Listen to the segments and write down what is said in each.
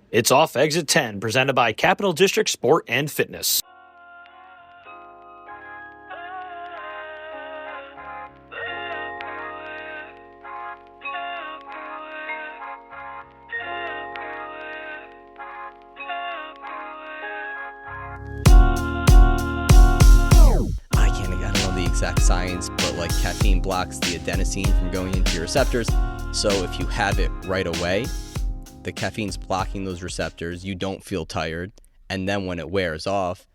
It's off exit 10, presented by Capital District Sport and Fitness. I don't know the exact science, but like caffeine blocks the adenosine from going into your receptors. So if you have it right away, the caffeine's blocking those receptors, you don't feel tired, and then when it wears off,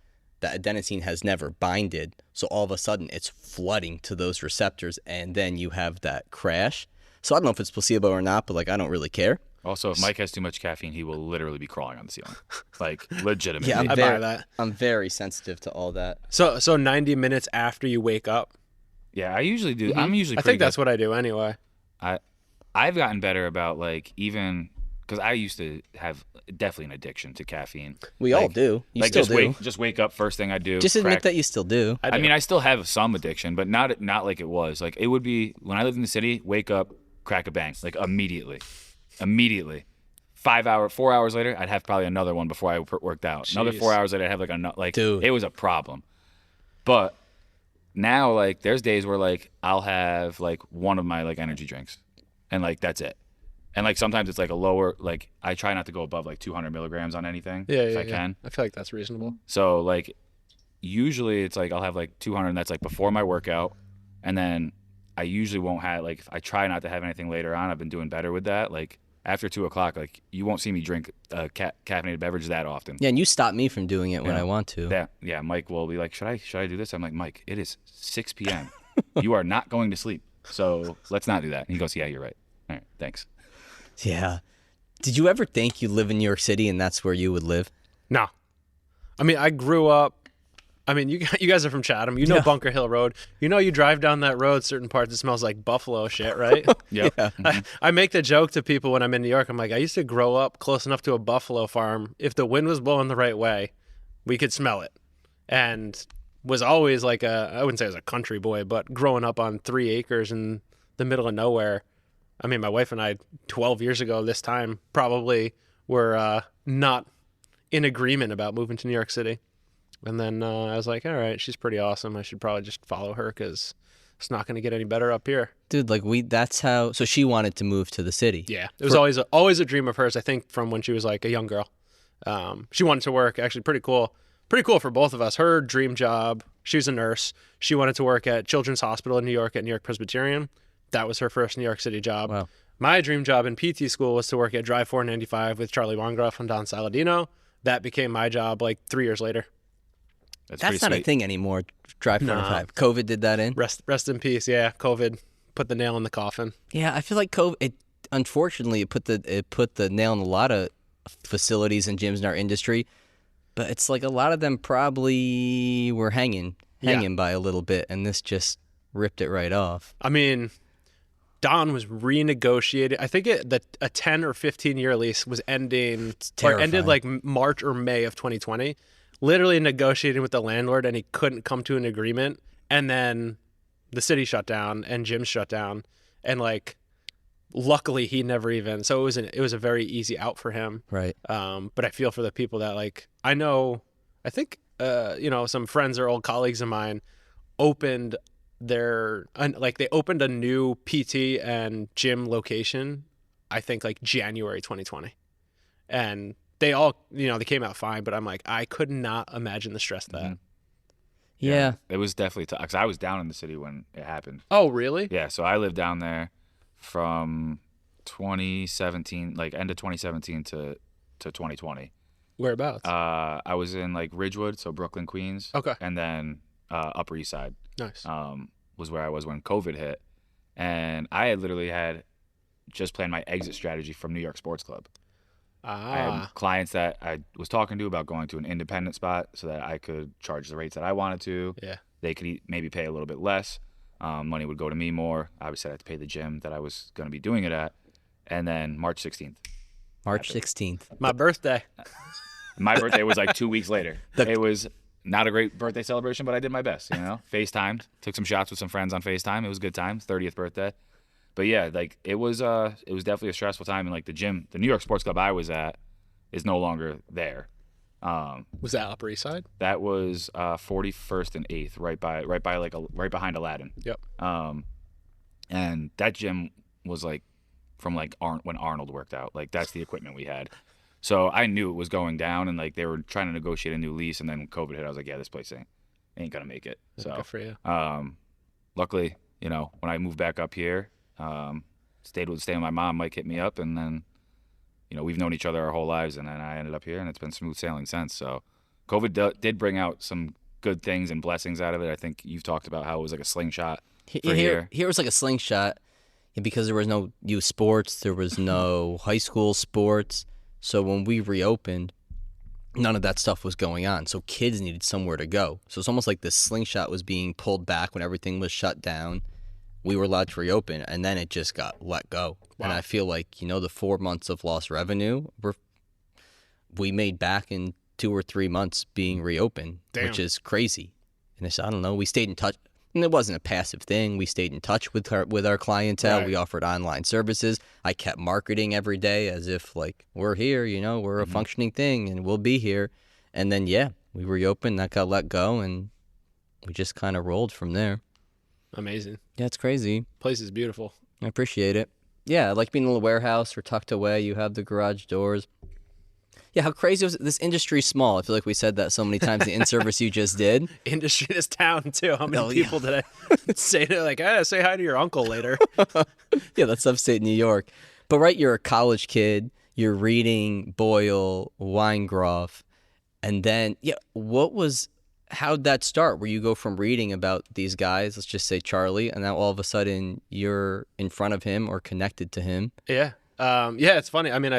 the adenosine has never binded, so all of a sudden it's flooding to those receptors, and then you have that crash. So I don't know if it's placebo or not, but like I don't really care. Also, if Mike has too much caffeine, he will literally be crawling on the ceiling. Like, legitimately. Yeah, I buy that. I'm very sensitive to all that. So 90 minutes after you wake up. Yeah, I usually do. I'm usually I pretty think that's what I do anyway. I've gotten better about, like, even because I used to have definitely an addiction to caffeine. We all do. You like still do. just wake up, first thing I do. Just admit crack. that you still do. I mean, I still have some addiction, but not like it was. Like, it would be when I lived in the city, wake up, crack a bang, like immediately. 4 hours later, I'd have probably another one before I worked out. Jeez. Another 4 hours later, I'd have like another. Like, Dude. it was a problem. But now, like, there's days where like I'll have like one of my like energy drinks, and like that's it. And like sometimes it's like a lower. Like I try not to go above like 200 milligrams on anything if I can. I feel like that's reasonable. So like usually it's like I'll have like 200, and that's like before my workout, and then I usually won't have like I try not to have anything later on. I've been doing better with that. Like after 2 o'clock, like you won't see me drink a caffeinated beverage that often. Yeah, and you stop me from doing it when I want to. Yeah. Mike will be like, should I do this? I'm like, Mike, it is 6 p.m. You are not going to sleep, so let's not do that. And he goes, yeah, you're right. All right, thanks. Yeah. Did you ever think you'd live in New York City and that's where you would live? No. I mean, I grew up. I mean, you guys are from Chatham. You know Yeah. Bunker Hill Road. You know, you drive down that road, certain parts, it smells like buffalo shit, right? Yep. Yeah. I make the joke to people when I'm in New York. I'm like, I used to grow up close enough to a buffalo farm. If the wind was blowing the right way, we could smell it. And was always like I wouldn't say I was a country boy, but growing up on 3 acres in the middle of nowhere. I mean, my wife and I, 12 years ago this time, probably were not in agreement about moving to New York City. And then I was like, all right, she's pretty awesome. I should probably just follow her because it's not going to get any better up here. Dude, like that's how, so she wanted to move to the city. Yeah. It was always a dream of hers, I think, from when she was like a young girl. She wanted to work, actually pretty cool for both of us. Her dream job, she was a nurse. She wanted to work at Children's Hospital in New York at New York Presbyterian. That was her first New York City job. Wow. My dream job in PT school was to work at Drive 495 with Charlie Wangroff and Don Saladino. That became my job like 3 years later. That's not a thing anymore. Drive 45. COVID did that in. Rest in peace. Yeah, COVID put the nail in the coffin. Yeah, I feel like COVID. Unfortunately, it put the nail in a lot of facilities and gyms in our industry. But it's like a lot of them probably were hanging by a little bit, and this just ripped it right off. I mean, Don was renegotiated. I think a 10 or 15 year lease was ending or ended like March or May of 2020. Literally negotiating with the landlord, and he couldn't come to an agreement. And then the city shut down and gyms shut down, and like luckily he never even. So it was a very easy out for him. Right. But I feel for the people that like I know. I think some friends or old colleagues of mine opened they opened a new PT and gym location. I think like January 2020, and they all, they came out fine, but I'm like, I could not imagine the stress of that. Mm-hmm. Yeah. It was definitely tough because I was down in the city when it happened. Oh, really? Yeah, so I lived down there from 2017, like end of 2017 to 2020. Whereabouts? I was in like Ridgewood, so Brooklyn, Queens. Okay. And then Upper East Side. Nice. Was where I was when COVID hit. And I had just planned my exit strategy from New York Sports Club. I had clients that I was talking to about going to an independent spot so that I could charge the rates that I wanted to. Yeah. They could maybe pay a little bit less. Money would go to me more. Obviously, I had to pay the gym that I was going to be doing it at. And then March 16th. March 16th. My birthday. My birthday was like 2 weeks later. It was not a great birthday celebration, but I did my best, FaceTimed, took some shots with some friends on FaceTime. It was a good time, 30th birthday. But yeah, like it was definitely a stressful time. And like the gym, the New York Sports Club I was at, is no longer there. Was that Upper East Side? That was 41st and 8th, right behind Aladdin. Yep. And that gym was like from like when Arnold worked out. Like that's the equipment we had. So I knew it was going down, and like they were trying to negotiate a new lease, and then when COVID hit, I was like, yeah, this place ain't gonna make it. So Good for you. luckily, when I moved back up here, staying with my mom. Mike hit me up, and then we've known each other our whole lives, and then I ended up here, and it's been smooth sailing since. So COVID did bring out some good things and blessings out of it. I think you've talked about how it was like a slingshot for here. Here was like a slingshot because there was no youth sports, there was no high school sports. So when we reopened, none of that stuff was going on. So kids needed somewhere to go. So it's almost like this slingshot was being pulled back when everything was shut down. We were allowed to reopen, and then it just got let go. Wow. And I feel like, the 4 months of lost revenue, we made back in 2 or 3 months being reopened, which is crazy. And I don't know, we stayed in touch. And it wasn't a passive thing. We stayed in touch with our clientele. Right. We offered online services. I kept marketing every day as if like we're here, we're a functioning thing and we'll be here. And then we reopened. That got let go, and we just kind of rolled from there. Amazing. Yeah, it's crazy. Place is beautiful. I appreciate it. Yeah, I like being in a little warehouse or tucked away. You have the garage doors. Yeah, how crazy was it? This industry's small. I feel like we said that so many times. The in-service you just did. Industry in this town, too. How many people did I say to, like, say hi to your uncle later? Yeah, that's upstate New York. But, right, you're a college kid. You're reading Boyle, Weingroff. And then, how'd that start? Where you go from reading about these guys, let's just say Charlie, and now all of a sudden you're in front of him or connected to him? Yeah. It's funny. I mean,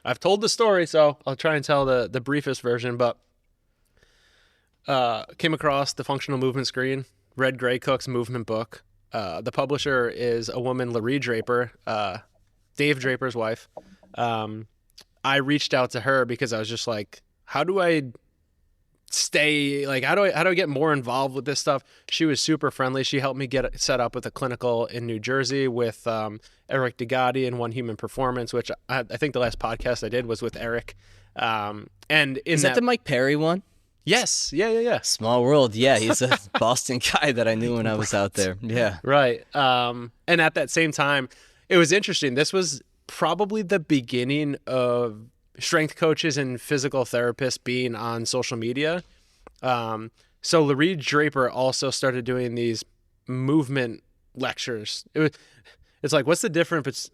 I've told the story, so I'll try and tell the briefest version, but came across the Functional Movement Screen, read Gray Cook's movement book. The publisher is a woman, Laree Draper, Dave Draper's wife. I reached out to her because I was just like, how do I get more involved with this stuff? She was super friendly. She helped me get set up with a clinical in New Jersey with Eric DeGotti and One Human Performance, which I think the last podcast I did was with Eric. And is that the Mike Perry one? Yes. Yeah. Small world. Yeah, he's a Boston guy that I knew when I was out there. Yeah. Right. And at that same time, it was interesting. This was probably the beginning of strength coaches and physical therapists being on social media. So Laree Draper also started doing these movement lectures. It's like, what's the difference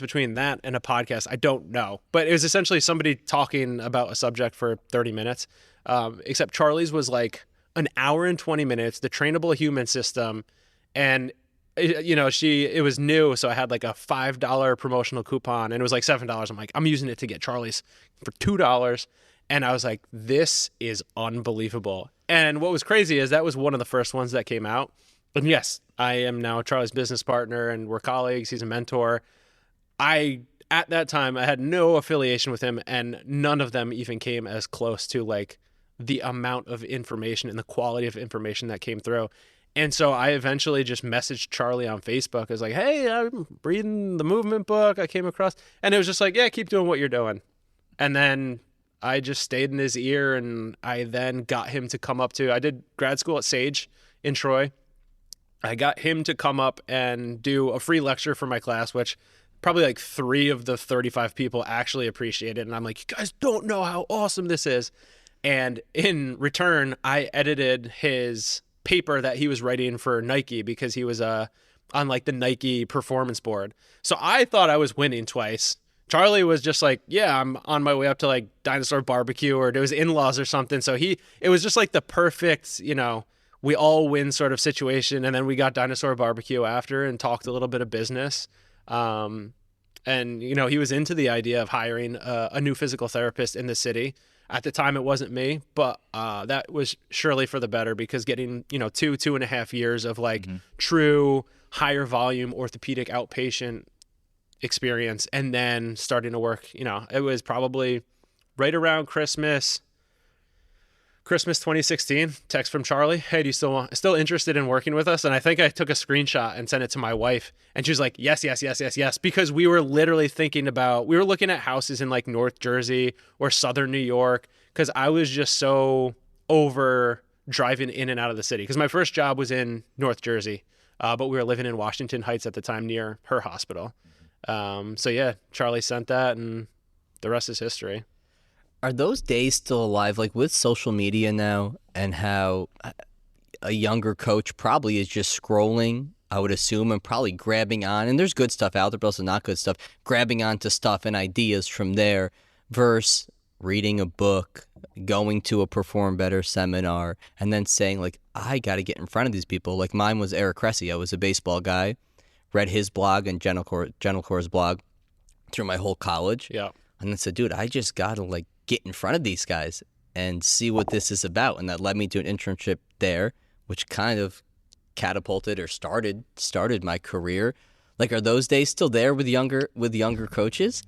between that and a podcast? I don't know. But it was essentially somebody talking about a subject for 30 minutes. Except Charlie's was like an hour and 20 minutes, the trainable human system. And it was new, so I had like a $5 promotional coupon, and it was like $7. I'm like, I'm using it to get Charlie's for $2, and I was like, this is unbelievable. And what was crazy is that was one of the first ones that came out. And yes, I am now Charlie's business partner, and we're colleagues. He's a mentor. At that time, I had no affiliation with him, and none of them even came as close to like the amount of information and the quality of information that came through. And so I eventually just messaged Charlie on Facebook. I was like, hey, I'm reading the movement book I came across. And it was just like, yeah, keep doing what you're doing. And then I just stayed in his ear, and I then got him to come up I did grad school at Sage in Troy. I got him to come up and do a free lecture for my class, which probably like 3 of the 35 people actually appreciated. And I'm like, you guys don't know how awesome this is. And in return, I edited his paper that he was writing for Nike because he was on like the Nike performance board. So I thought I was winning twice. Charlie was just like, yeah, I'm on my way up to like Dinosaur Barbecue, or there was in-laws or something. So it was just like the perfect, we all win sort of situation. And then we got Dinosaur Barbecue after and talked a little bit of business. And he was into the idea of hiring a new physical therapist in the city. At the time, it wasn't me, but that was surely for the better, because getting, 2.5 years of like true higher volume orthopedic outpatient experience, and then starting to work, it was probably right around Christmas, Christmas 2016, text from Charlie. Hey, do you still interested in working with us? And I think I took a screenshot and sent it to my wife. And she was like, yes, yes, yes, yes, yes. Because we were literally we were looking at houses in like North Jersey or Southern New York. Because I was just so over driving in and out of the city. Because my first job was in North Jersey. But we were living in Washington Heights at the time near her hospital. So yeah, Charlie sent that and the rest is history. Are those days still alive? Like with social media now and how a younger coach probably is just scrolling, I would assume, and probably grabbing on, and there's good stuff out there, but also not good stuff, grabbing onto stuff and ideas from there versus reading a book, going to a Perform Better seminar, and then saying, like, I got to get in front of these people. Like mine was Eric Cressy. I was a baseball guy, read his blog and General Core's blog through my whole college. Yeah. And then said, dude, I just got to, like, get in front of these guys and see what this is about. And that led me to an internship there, which kind of catapulted or started my career. Like, are those days still there with younger coaches?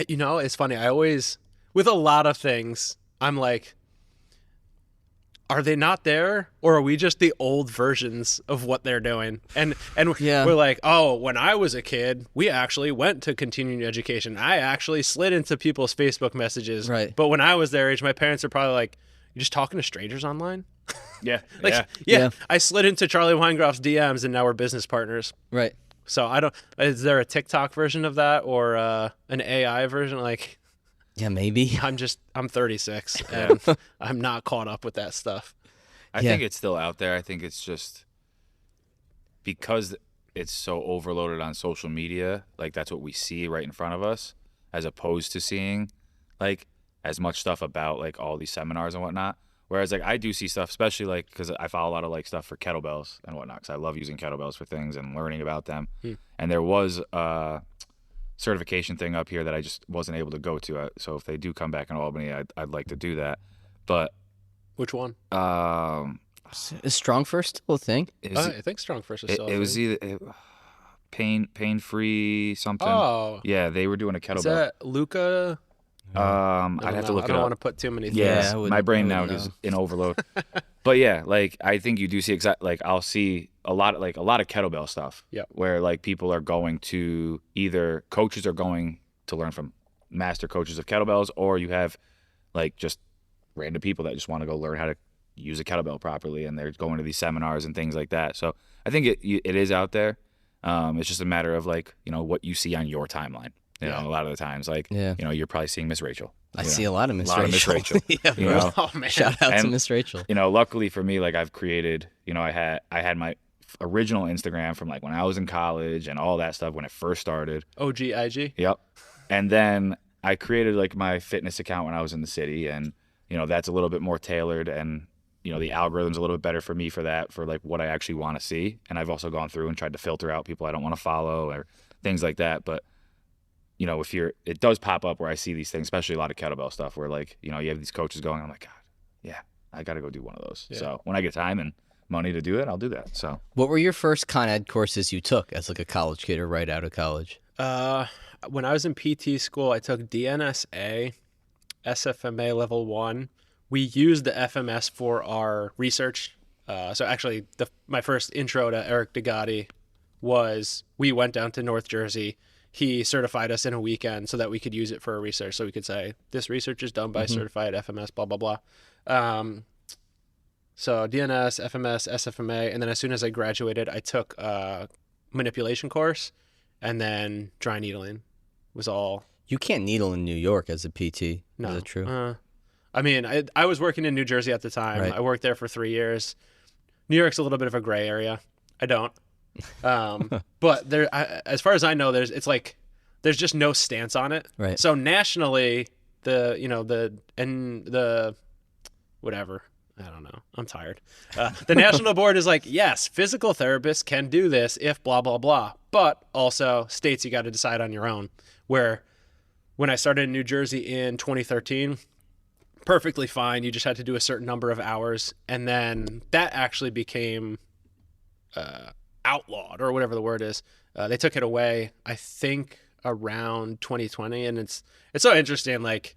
You know, it's funny. I always, with a lot of things, I'm like, are they not there, or are we just the old versions of what they're doing? And Yeah. We're like, oh, when I was a kid, we actually went to continuing education. I actually slid into people's Facebook messages. Right. But when I was their age, my parents are probably like, you're just talking to strangers online? Yeah. Like, yeah. I slid into Charlie Weingroff's DMs, and now we're business partners. Right. So is there a TikTok version of that or an AI version? Like, Yeah, maybe. I'm 36 and I'm not caught up with that stuff. I think it's still out there. I think it's just because it's so overloaded on social media, like that's what we see right in front of us, as opposed to seeing like as much stuff about like all these seminars and whatnot. Whereas like I do see stuff, especially like because I follow a lot of like stuff for kettlebells and whatnot, because I love using kettlebells for things and learning about them. And there was a certification thing up here that I just wasn't able to go to. So if they do come back in Albany, I'd like to do that. But Which one? Is Strong First still a thing? I think Strong First is still. It was either pain free something. Oh, Yeah, they were doing a is kettlebell. that Luca? I'd have to look I it don't up. want to put too many things. Yeah, I wouldn't- my brain I now wouldn't is know. in overload. But yeah, like I think you do see I'll see a lot of kettlebell stuff. Yep. Where like people are going to either coaches are going to learn from master coaches of kettlebells, or you have like just random people that just want to go learn how to use a kettlebell properly, and they're going to these seminars and things like that. So I think it is out there. It's just a matter of like, you know, what you see on your timeline. You know, a lot of the times, like, Yeah. you know, you're probably seeing Miss Rachel. I see a lot of Miss lot of Miss Rachel. Rachel. Yeah, You bro. know? Oh man. Shout out to And- Miss Rachel. You know, luckily for me, like I've created, you know, I had my original Instagram from like when I was in college and all that stuff when it first started. OGIG. Yep. And then I created like my fitness account when I was in the city, and you know, that's a little bit more tailored, and you know, the algorithm's a little bit better for me for that, for like what I actually want to see. And I've also gone through and tried to filter out people I don't want to follow or things like that. But you know, it does pop up where I see these things, especially a lot of kettlebell stuff where like, you know, you have these coaches going, I'm like, God, yeah, I got to go do one of those. Yeah. So when I get time and money to do it, I'll do that. So What were your first Con Ed courses you took as like a college kid or right out of college? When I was in PT school, I took DNSA, SFMA level 1. We used the FMS for our research. So actually, my first intro to Eric DeGotti was we went down to North Jersey. He certified us in a weekend so that we could use it for our research. So we could say, this research is done by certified FMS, blah, blah, blah. So DNS, FMS, SFMA. And then as soon as I graduated, I took a manipulation course, and then dry needling was all. You can't needle in New York as a PT. No. Is that true? I mean, I was working in New Jersey at the time. Right. I worked there for 3 years. New York's a little bit of a gray area. I don't. But as far as I know, there's just no stance on it. Right. So nationally, the whatever, I don't know. I'm tired. The national board is like, yes, physical therapists can do this if blah, blah, blah. But also states, you got to decide on your own. Where when I started in New Jersey in 2013, perfectly fine. You just had to do a certain number of hours. And then that actually became outlawed, or whatever the word is. They took it away, I think, around 2020. And it's so interesting. Like,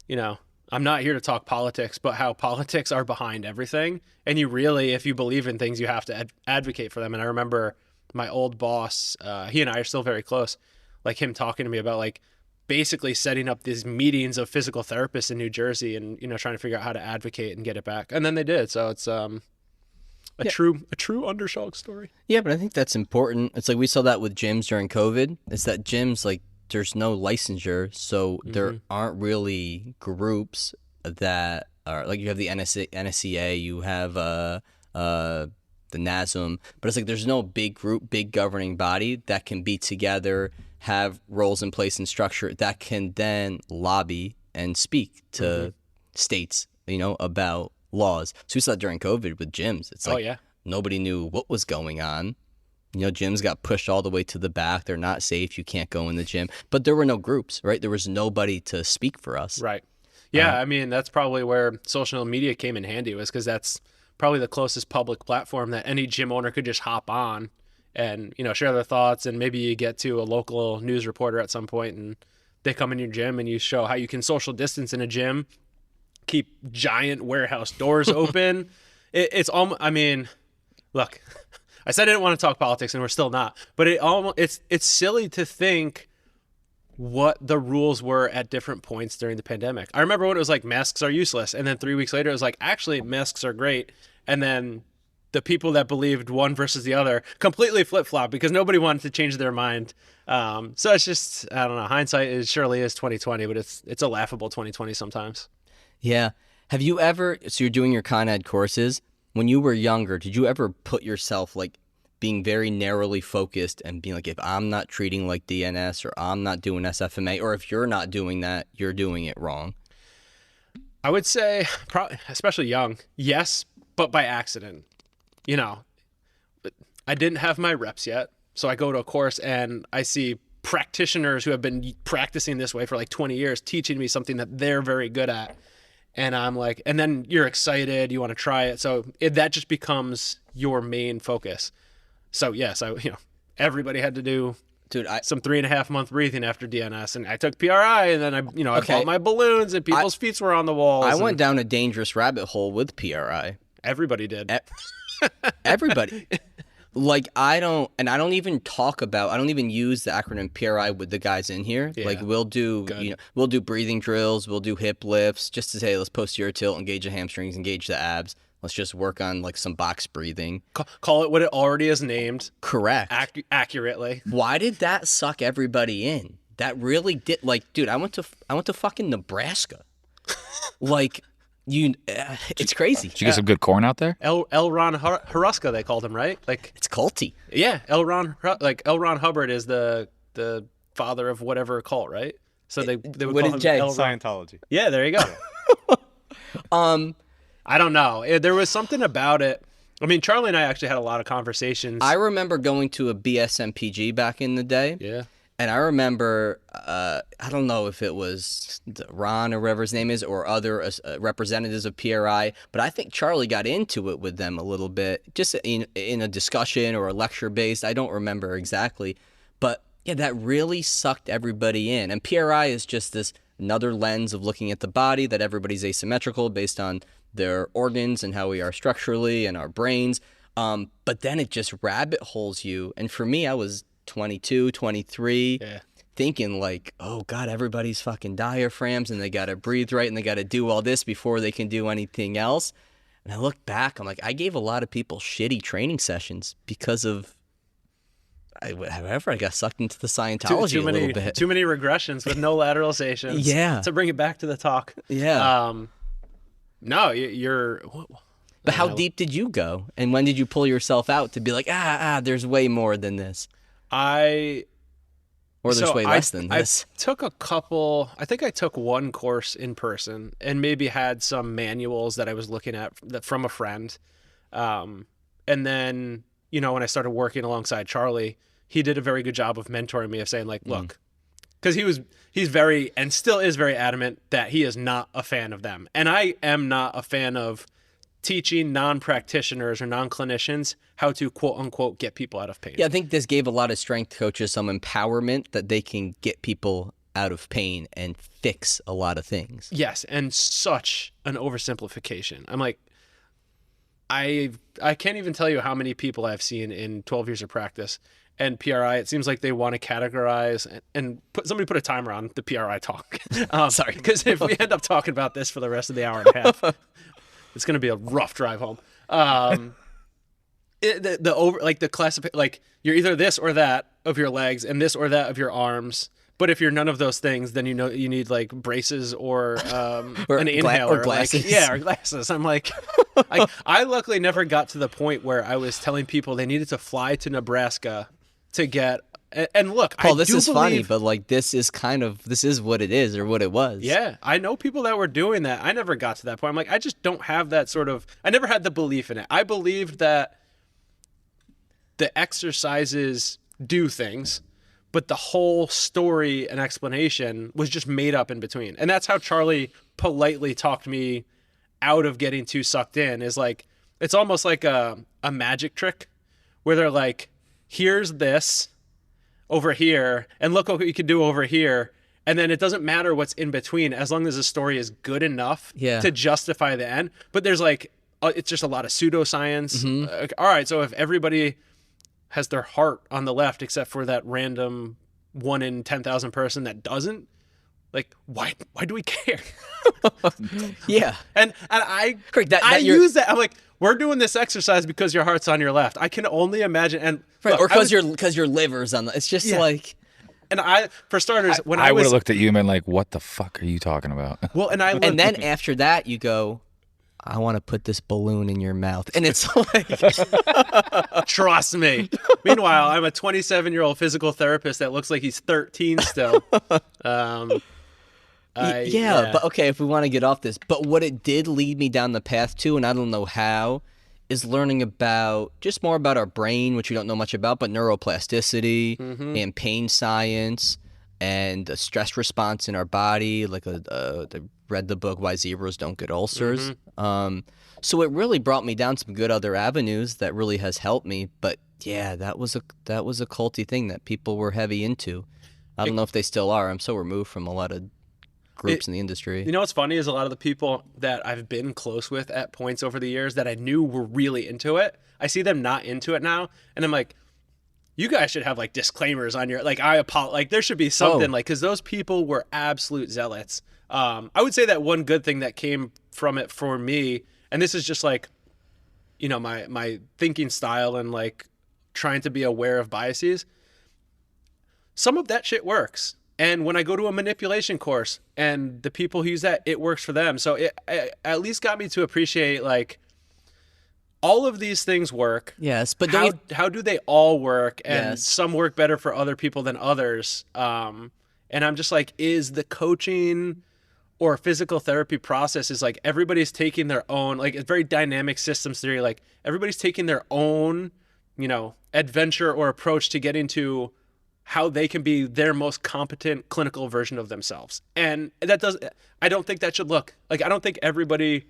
you know, I'm not here to talk politics, but how politics are behind everything. And you really, if you believe in things, you have to advocate for them. And I remember my old boss, he and I are still very close, like him talking to me about like basically setting up these meetings of physical therapists in New Jersey and, trying to figure out how to advocate and get it back. And then they did. So it's a true underdog story. Yeah, but I think that's important. It's like we saw that with gyms during COVID. It's that gyms, like, there's no licensure, so there aren't really groups that are like, you have the NSCA, you have the NASM, but it's like there's no big group, big governing body that can be together, have roles in place and structure that can then lobby and speak to states, about laws. So we saw that during COVID with gyms. It's like nobody knew what was going on. Gyms got pushed all the way to the back. They're not safe. You can't go in the gym. But there were no groups, right? There was nobody to speak for us. Right. Yeah, I mean, that's probably where social media came in handy, was because that's probably the closest public platform that any gym owner could just hop on and, share their thoughts. And maybe you get to a local news reporter at some point and they come in your gym and you show how you can social distance in a gym, keep giant warehouse doors open. It's almost, I mean, look, I said I didn't want to talk politics, and we're still not. But it's silly to think what the rules were at different points during the pandemic. I remember when it was like masks are useless, and then 3 weeks later it was like, actually masks are great. And then the people that believed one versus the other completely flip-flop because nobody wanted to change their mind. So it's just, I don't know. Hindsight surely is 2020, but it's a laughable 2020 sometimes. Yeah. Have you ever? So you're doing your Con Ed courses. When you were younger, did you ever put yourself like being very narrowly focused and being like, if I'm not treating like DNS or I'm not doing SFMA, or if you're not doing that, you're doing it wrong? I would say, probably, especially young, yes, but by accident. I didn't have my reps yet. So I go to a course and I see practitioners who have been practicing this way for like 20 years teaching me something that they're very good at. And I'm like, and then you're excited, you want to try it. So that just becomes your main focus. So yes, everybody had to do some 3.5 month breathing after DNS, and I took PRI, and then I bought my balloons, and people's feet were on the walls. I went down a dangerous rabbit hole with PRI. Everybody did. Everybody. Like, I don't even use the acronym PRI with the guys in here. Yeah. Like, we'll do breathing drills, we'll do hip lifts, just to say, let's posterior tilt, engage the hamstrings, engage the abs. Let's just work on like some box breathing. Call it what it already is named. Correct. Accurately. Why did that suck everybody in? That really did. Like, dude, I went to fucking Nebraska. Like, it's crazy. Did you get some good corn out there? L. Ron Huruska, they called him, right? Like, it's culty. Yeah, L. Ron Hubbard is the father of whatever cult, right? So they would call him Scientology. Yeah, there you go. I don't know. There was something about it. I mean, Charlie and I actually had a lot of conversations. I remember going to a BSMPG back in the day. Yeah. And I remember, I don't know if it was Ron or whatever his name is, or other representatives of PRI, but I think Charlie got into it with them a little bit, just in a discussion or a lecture based. I don't remember exactly. But yeah, that really sucked everybody in. And PRI is just this another lens of looking at the body, that everybody's asymmetrical based on their organs and how we are structurally and our brains. But then it just rabbit holes you. And for me, I was 22, 23, thinking like, oh God, everybody's fucking diaphragms and they got to breathe right and they got to do all this before they can do anything else. And I look back, I'm like, I gave a lot of people shitty training sessions because of, however, I got sucked into the Scientology a little bit. Too many regressions with no lateralizations. Yeah. To bring it back to the talk. Yeah. No, you're... But how deep did you go? And when did you pull yourself out to be like, there's way more than this? Or there's way less than this. I think I took one course in person and maybe had some manuals that I was looking at from a friend. And then, when I started working alongside Charlie, he did a very good job of mentoring me, of saying like, look, because he's very, and still is very adamant that he is not a fan of them. And I am not a fan of teaching non-practitioners or non-clinicians how to quote unquote get people out of pain. Yeah, I think this gave a lot of strength coaches some empowerment that they can get people out of pain and fix a lot of things. Yes, and such an oversimplification. I'm like, I can't even tell you how many people I've seen in 12 years of practice and PRI. It seems like they want to categorize and somebody put a timer on the PRI talk. Sorry, because if we end up talking about this for the rest of the hour and a half, it's going to be a rough drive home. You're either this or that of your legs and this or that of your arms. But if you're none of those things, then you need like braces or an inhaler, or glasses. or glasses. I'm like, I luckily never got to the point where I was telling people they needed to fly to Nebraska to get. And look, Paul, this is funny, but like this is what it is or what it was. Yeah, I know people that were doing that. I never got to that point. I'm like, I just don't have that sort of. I never had the belief in it. I believed that the exercises do things, but the whole story and explanation was just made up in between. And that's how Charlie politely talked me out of getting too sucked in, is like, it's almost like a magic trick where they're like, here's this over here, and look what you can do over here. And then it doesn't matter what's in between as long as the story is good enough to justify the end. But there's like, it's just a lot of pseudoscience. Mm-hmm. All right, so if everybody has their heart on the left except for that random 1 in 10,000 person that doesn't, like, why do we care? Yeah. And I use that. I'm like, we're doing this exercise because your heart's on your left. I can only imagine. And right, look, or because your liver's on the, it's just like. And for starters, when I would have looked at you and been like, what the fuck are you talking about? Well, and then after that you go, I want to put this balloon in your mouth. And it's like... Trust me. Meanwhile, I'm a 27-year-old physical therapist that looks like he's 13 still. But okay, if we want to get off this. But what it did lead me down the path to, and I don't know how, is learning about just more about our brain, which we don't know much about, but neuroplasticity and pain science and the stress response in our body. Like I read the book Why Zebras Don't Get Ulcers. So it really brought me down some good other avenues that really has helped me. But yeah, that was a culty thing that people were heavy into. I don't know if they still are. I'm so removed from a lot of groups in the industry. You know what's funny is a lot of the people that I've been close with at points over the years that I knew were really into it, I see them not into it now, and I'm like, you guys should have like disclaimers on your, like, there should be something like, because those people were absolute zealots. I would say that one good thing that came from it for me, and this is just like, you know, my thinking style and like trying to be aware of biases, some of that shit works. And when I go to a manipulation course and the people who use that, it works for them. So it at least got me to appreciate, like, all of these things work. Yes, but how do they all work? And some work better for other people than others. And I'm just like, is the coaching or physical therapy process is like everybody's taking their own, like, it's very dynamic systems theory. Like everybody's taking their own, you know, adventure or approach to getting to how they can be their most competent clinical version of themselves. And I don't think that should look like, I don't think everybody,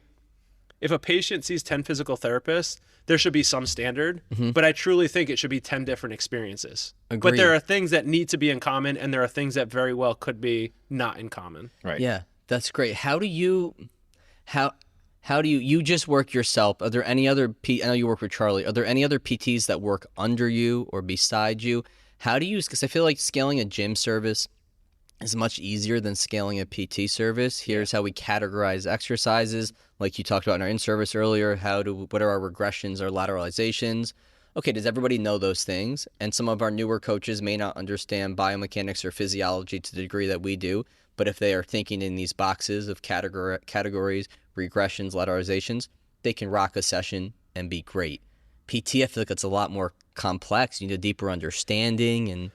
if a patient sees 10 physical therapists, there should be some standard, but I truly think it should be 10 different experiences. Agreed. But there are things that need to be in common, and there are things that very well could be not in common. Right. Yeah, that's great. How do you just work yourself? Are there any other, I know you work with Charlie, are there any other PTs that work under you or beside you? How do you, because I feel like scaling a gym service is much easier than scaling a PT service. Here's how we categorize exercises, like you talked about in our in-service earlier. What are our regressions or lateralizations? Okay, does everybody know those things? And some of our newer coaches may not understand biomechanics or physiology to the degree that we do, but if they are thinking in these boxes of categories, regressions, lateralizations, they can rock a session and be great. PT, I feel like it's a lot more complex. You need a deeper understanding. And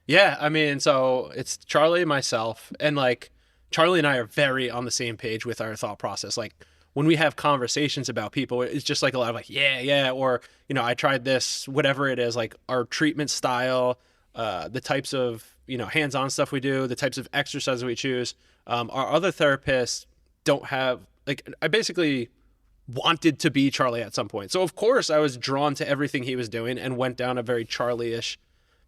yeah, I mean, so it's Charlie and myself, and like Charlie and I are very on the same page with our thought process. Like when we have conversations about people, it's just like a lot of like, yeah, or, you know, I tried this, whatever it is, like our treatment style, the types of, you know, hands-on stuff we do, the types of exercises we choose. Our other therapists don't have, like, I basically wanted to be Charlie at some point. So of course I was drawn to everything he was doing and went down a very Charlie-ish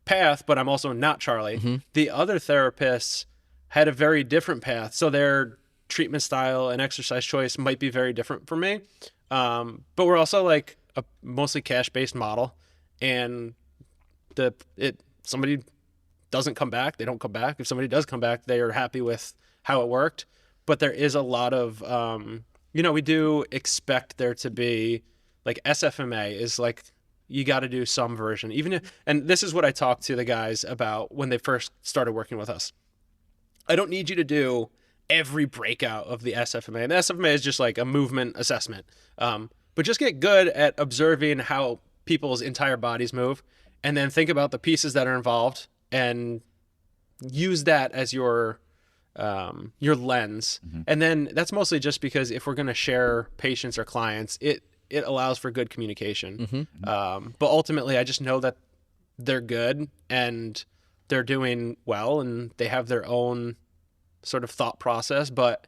path, but I'm also not Charlie. The other therapists had a very different path, so their treatment style and exercise choice might be very different from me. But we're also like a mostly cash-based model, and somebody doesn't come back, they don't come back. If somebody does come back, they are happy with how it worked. But there is a lot of, we do expect there to be, like, SFMA is like, you got to do some version, and this is what I talked to the guys about when they first started working with us. I don't need you to do every breakout of the SFMA. And the SFMA is just like a movement assessment. But just get good at observing how people's entire bodies move, and then think about the pieces that are involved and use that as your lens. And then that's mostly just because if we're going to share patients or clients, it allows for good communication. But ultimately, I just know that they're good and they're doing well and they have their own sort of thought process. But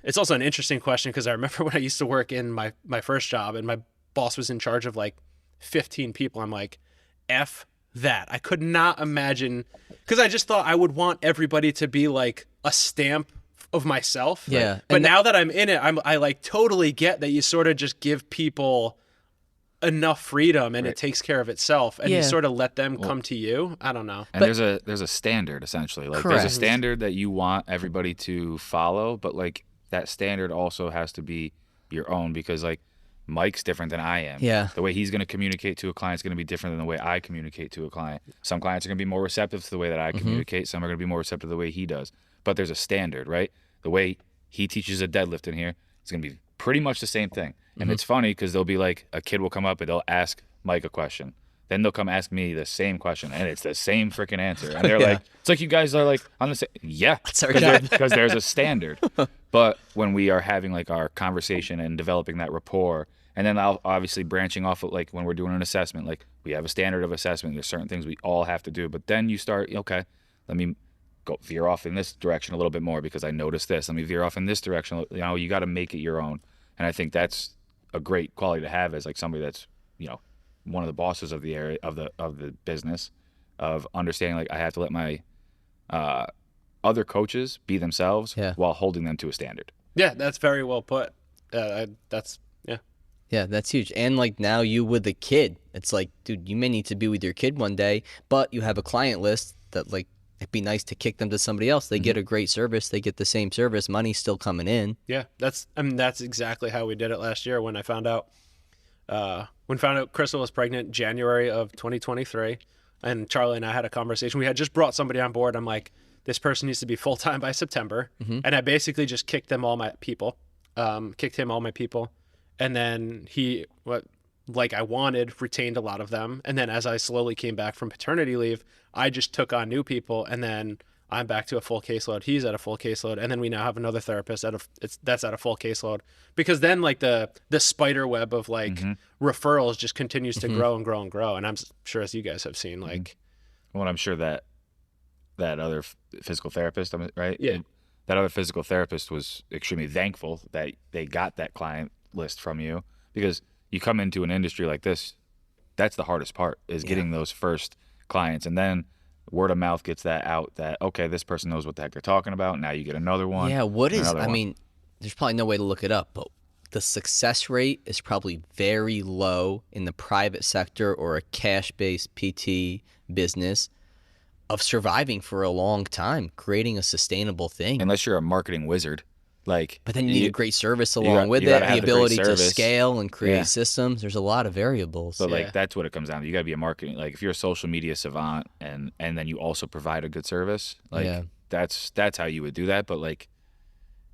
it's also an interesting question because I remember when I used to work in my first job and my boss was in charge of like 15 people. I'm like, F that. I could not imagine, because I just thought I would want everybody to be like a stamp of myself. Yeah. But now that I'm in it, I like totally get that you sort of just give people enough freedom and it takes care of itself, and you sort of let them come to you. I don't know. And there's a standard essentially. Like there's a standard that you want everybody to follow, but like that standard also has to be your own, because like Mike's different than I am. Yeah. The way he's going to communicate to a client is going to be different than the way I communicate to a client. Some clients are going to be more receptive to the way that I communicate. Some are going to be more receptive to the way he does. But there's a standard, right? The way he teaches a deadlift in here, it's going to be pretty much the same thing. And it's funny because they'll be like, a kid will come up and they'll ask Mike a question. Then they'll come ask me the same question, and it's the same freaking answer. And they're like, it's like you guys are like on the same. Yeah, that's our job. Because there's a standard. But when we are having like our conversation and developing that rapport, and then I'll obviously branching off of like when we're doing an assessment, like we have a standard of assessment. There's certain things we all have to do. But then you start, okay, let me go veer off in this direction a little bit more because I noticed this. Let me veer off in this direction. You know, you got to make it your own. And I think that's a great quality to have as like somebody that's, you know, one of the bosses of the area of the business, of understanding like I have to let my other coaches be themselves while holding them to a standard. Yeah, that's very well put. Yeah, that's huge. And like now you with the kid, it's like, dude, you may need to be with your kid one day, but you have a client list that like, it'd be nice to kick them to somebody else. They get a great service. They get the same service. Money's still coming in. Yeah, that's exactly how we did it last year when I found out. Crystal was pregnant January of 2023, and Charlie and I had a conversation. We had just brought somebody on board. I'm like, this person needs to be full-time by September. And I basically just kicked him all my people. And then he, like I wanted, retained a lot of them. And then as I slowly came back from paternity leave, I just took on new people, and then I'm back to a full caseload. He's at a full caseload, and then we now have another therapist that's at a full caseload. Because then like the spider web of like referrals just continues to grow and grow and grow. And I'm sure, as you guys have seen, like, well, I'm sure that other physical therapist, right? Yeah. That other physical therapist was extremely thankful that they got that client list from you, because you come into an industry like this, that's the hardest part, is getting those first clients, and then word of mouth gets that out that, okay, this person knows what the heck they're talking about. Now you get another one. Yeah, mean, there's probably no way to look it up, but the success rate is probably very low in the private sector or a cash-based PT business of surviving for a long time, creating a sustainable thing. Unless you're a marketing wizard. But then you need a great service along with it, the ability to scale and create systems. There's a lot of variables. So like that's what it comes down to. You got to be a marketing, like if you're a social media savant and then you also provide a good service, like that's how you would do that. But like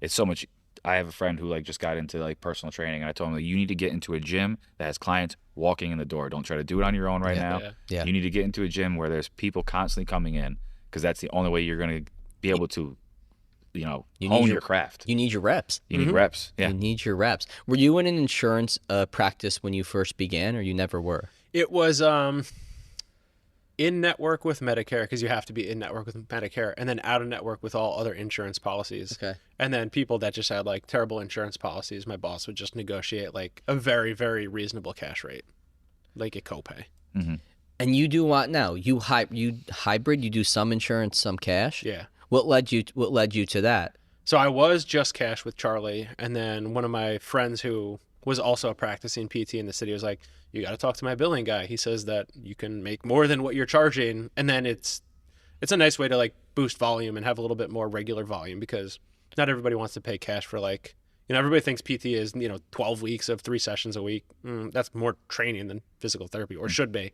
it's so much. I have a friend who like just got into like personal training, and I told him, like, you need to get into a gym that has clients walking in the door. Don't try to do it on your own now. Yeah. You need to get into a gym where there's people constantly coming in, because that's the only way you're going to be able to, you know, hone your craft. You need your reps. You need reps. Yeah. You need your reps. Were you in an insurance practice when you first began, or you never were? It was in network with Medicare, because you have to be in network with Medicare, and then out of network with all other insurance policies. Okay. And then people that just had like terrible insurance policies, my boss would just negotiate like a very, very reasonable cash rate, like a copay. And you do what now? You hybrid, you do some insurance, some cash? Yeah. What led you to that? So I was just cash with Charlie, and then one of my friends who was also practicing PT in the city was like, you got to talk to my billing guy. He says that you can make more than what you're charging, and then it's a nice way to like boost volume and have a little bit more regular volume, because not everybody wants to pay cash for like, everybody thinks PT is 12 weeks of 3 sessions a week. That's more training than physical therapy, or should be.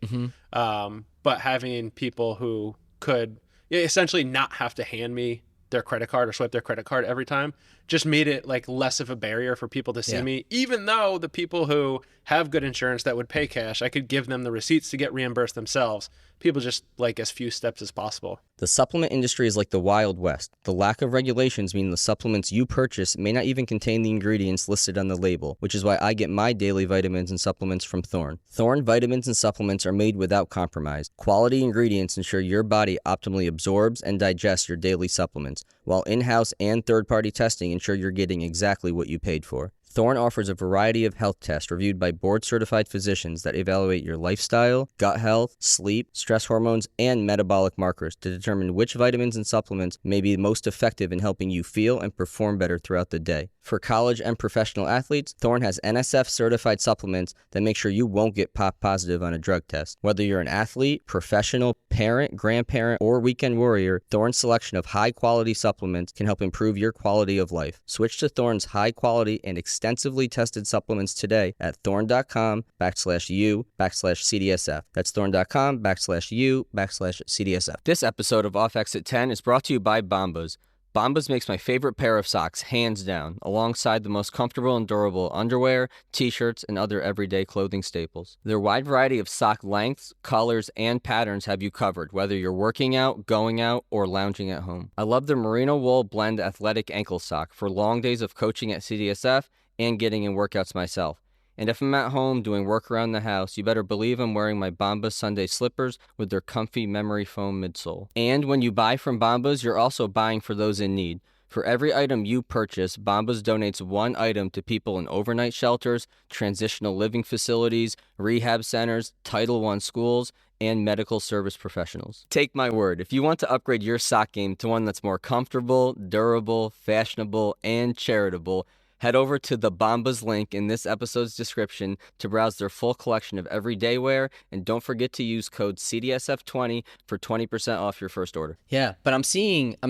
But having people who could essentially not have to hand me their credit card or swipe their credit card every time just made it like less of a barrier for people to see me, even though the people who have good insurance that would pay cash, I could give them the receipts to get reimbursed themselves. People just like as few steps as possible. The supplement industry is like the Wild West. The lack of regulations mean the supplements you purchase may not even contain the ingredients listed on the label, which is why I get my daily vitamins and supplements from Thorne. Thorne vitamins and supplements are made without compromise. Quality ingredients ensure your body optimally absorbs and digests your daily supplements, while in-house and third-party testing ensure you're getting exactly what you paid for. Thorne offers a variety of health tests reviewed by board-certified physicians that evaluate your lifestyle, gut health, sleep, stress hormones, and metabolic markers to determine which vitamins and supplements may be most effective in helping you feel and perform better throughout the day. For college and professional athletes, Thorne has NSF-certified supplements that make sure you won't get pop positive on a drug test. Whether you're an athlete, professional, parent, grandparent, or weekend warrior, Thorne's selection of high-quality supplements can help improve your quality of life. Switch to Thorne's high-quality and extensively tested supplements today at thorne.com/u/CDSF. That's thorne.com/u/CDSF. This episode of Off Exit 10 is brought to you by Bombas. Bombas makes my favorite pair of socks, hands down, alongside the most comfortable and durable underwear, t-shirts, and other everyday clothing staples. Their wide variety of sock lengths, colors, and patterns have you covered, whether you're working out, going out, or lounging at home. I love the Merino Wool Blend Athletic Ankle Sock for long days of coaching at CDSF and getting in workouts myself. And if I'm at home doing work around the house, you better believe I'm wearing my Bombas Sunday slippers with their comfy memory foam midsole. And when you buy from Bombas, you're also buying for those in need. For every item you purchase, Bombas donates one item to people in overnight shelters, transitional living facilities, rehab centers, Title I schools, and medical service professionals. Take my word, if you want to upgrade your sock game to one that's more comfortable, durable, fashionable, and charitable, head over to the Bombas link in this episode's description to browse their full collection of everyday wear, and don't forget to use code CDSF20 for 20% off your first order. Yeah, but I'm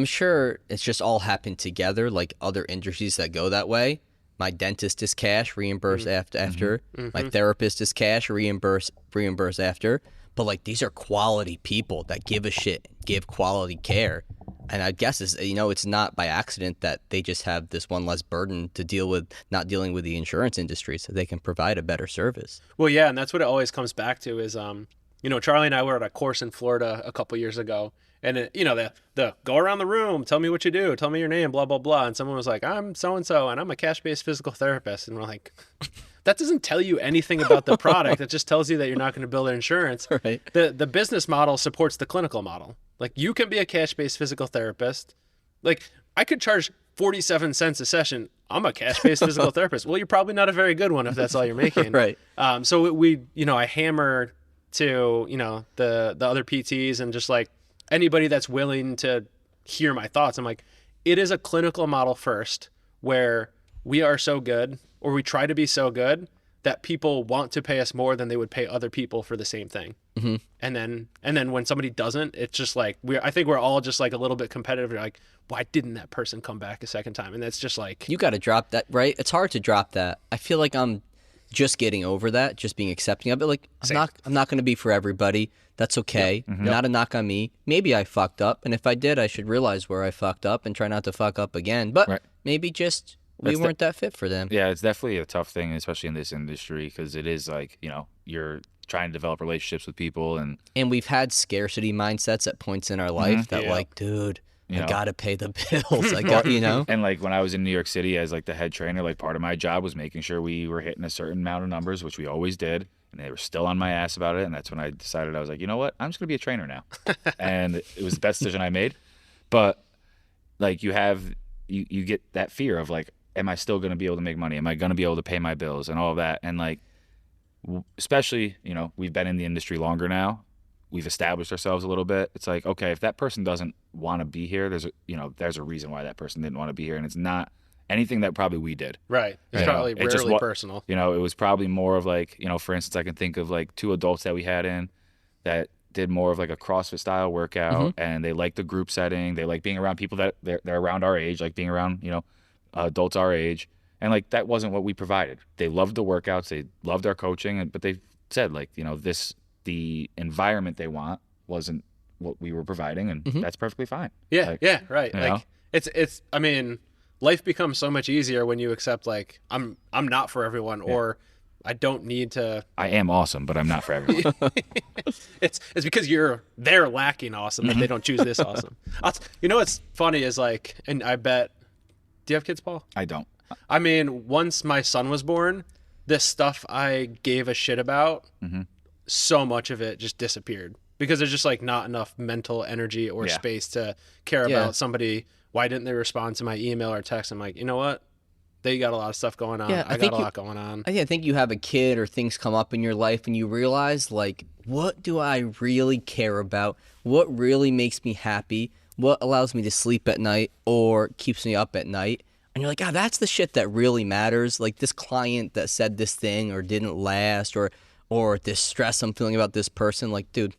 sure it's just all happened together, like other industries that go that way. My dentist is cash, reimburse after. My therapist is cash, reimburse after. But like, these are quality people that give a shit, give quality care. And I guess it's not by accident that they just have this one less burden to deal with, not dealing with the insurance industry, so they can provide a better service. Well, yeah, and that's what it always comes back to is, Charlie and I were at a course in Florida a couple years ago, and the go around the room, tell me what you do, tell me your name, blah, blah, blah. And someone was like, I'm so-and-so, and I'm a cash-based physical therapist. And we're like, that doesn't tell you anything about the product. It just tells you that you're not going to bill their insurance. Right. The business model supports the clinical model. Like, you can be a cash-based physical therapist. Like, I could charge 47 cents a session. I'm a cash-based physical therapist. Well, you're probably not a very good one if that's all you're making. Right. So I hammer to, the other PTs and just like anybody that's willing to hear my thoughts. I'm like, it is a clinical model first, where we are so good, or we try to be so good, that people want to pay us more than they would pay other people for the same thing. Mm-hmm. And then when somebody doesn't, it's just like, I think we're all just like a little bit competitive. You're like, why didn't that person come back a second time? And that's just like, you got to drop that, right? It's hard to drop that. I feel like I'm just getting over that, just being accepting of it. Like, I'm not going to be for everybody. That's okay. Yep. Mm-hmm. Not a knock on me. Maybe I fucked up, and if I did, I should realize where I fucked up and try not to fuck up again. But maybe just we weren't that fit for them. Yeah, it's definitely a tough thing, especially in this industry, because it is like, you're trying to develop relationships with people, and we've had scarcity mindsets at points in our life that like, dude, I gotta pay the bills. I got, And like, when I was in New York City as like the head trainer, like part of my job was making sure we were hitting a certain amount of numbers, which we always did. And they were still on my ass about it. And that's when I decided, I was like, you know what? I'm just going to be a trainer now. And it was the best decision I made. But like, you get that fear of like, am I still going to be able to make money? Am I going to be able to pay my bills and all of that? And like, especially, we've been in the industry longer now. we've established ourselves a little bit. It's like, okay, if that person doesn't want to be here, there's a reason why that person didn't want to be here, and it's not anything that probably we did. Right. It's You know, probably it just rarely personal. It was probably more of like, for instance, I can think of like 2 adults that we had in that did more of like a CrossFit style workout, and they like the group setting. They like being around people that they're around our age, like being around, adults our age. And like, that wasn't what we provided. They loved the workouts. They loved our coaching, but they said like, the environment they want wasn't what we were providing, and that's perfectly fine. Yeah. Like, Yeah. Right. you Like know? it's, I mean, life becomes so much easier when you accept like, I'm not for everyone, or I don't need to. I am awesome, but I'm not for everyone. It's because they're lacking awesome that they don't choose this awesome. What's funny is like, and I bet, do you have kids, Paul? I don't. I mean, once my son was born, this stuff I gave a shit about, so much of it just disappeared because there's just like not enough mental energy or space to care about somebody. Why didn't they respond to my email or text? I'm like, you know what? They got a lot of stuff going on. Yeah, I got a lot going on. I think you have a kid or things come up in your life and you realize, like, what do I really care about? What really makes me happy? What allows me to sleep at night or keeps me up at night? And you're like, that's the shit that really matters. Like this client that said this thing or didn't last, or this stress I'm feeling about this person. Like, dude,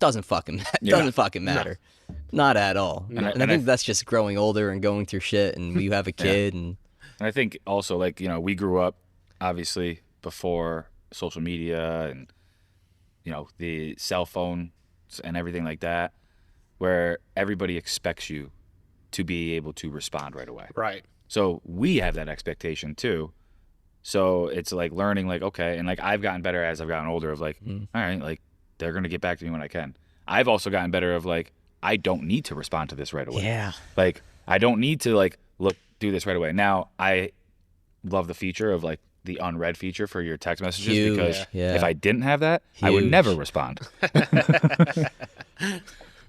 doesn't fucking matter. No. Not at all. No. And I think that's just growing older and going through shit. And you have a kid, and I think also, like, we grew up obviously before social media and the cell phone and everything like that, where everybody expects you to be able to respond right away. Right. So we have that expectation too. So it's like learning, like, okay, and like I've gotten better as I've gotten older of like, all right, like they're gonna get back to me when I can. I've also gotten better of like, I don't need to respond to this right away. Yeah. Like I don't need to like do this right away. Now I love the feature of like the unread feature for your text messages because if I didn't have that, I would never respond.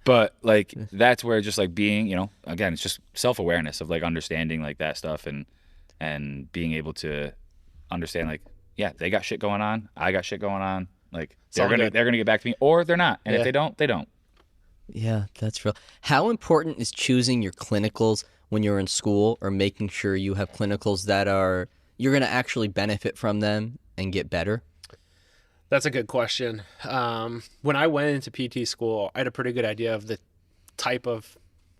But like that's where just like being, again, it's just self-awareness of like understanding like that stuff and being able to understand like, yeah, they got shit going on, I got shit going on. Like they're gonna get back to me, or they're not. And if they don't, they don't. Yeah, that's real. How important is choosing your clinicals when you're in school, or making sure you have clinicals that you're gonna actually benefit from them and get better? That's a good question. When I went into PT school, I had a pretty good idea of the type of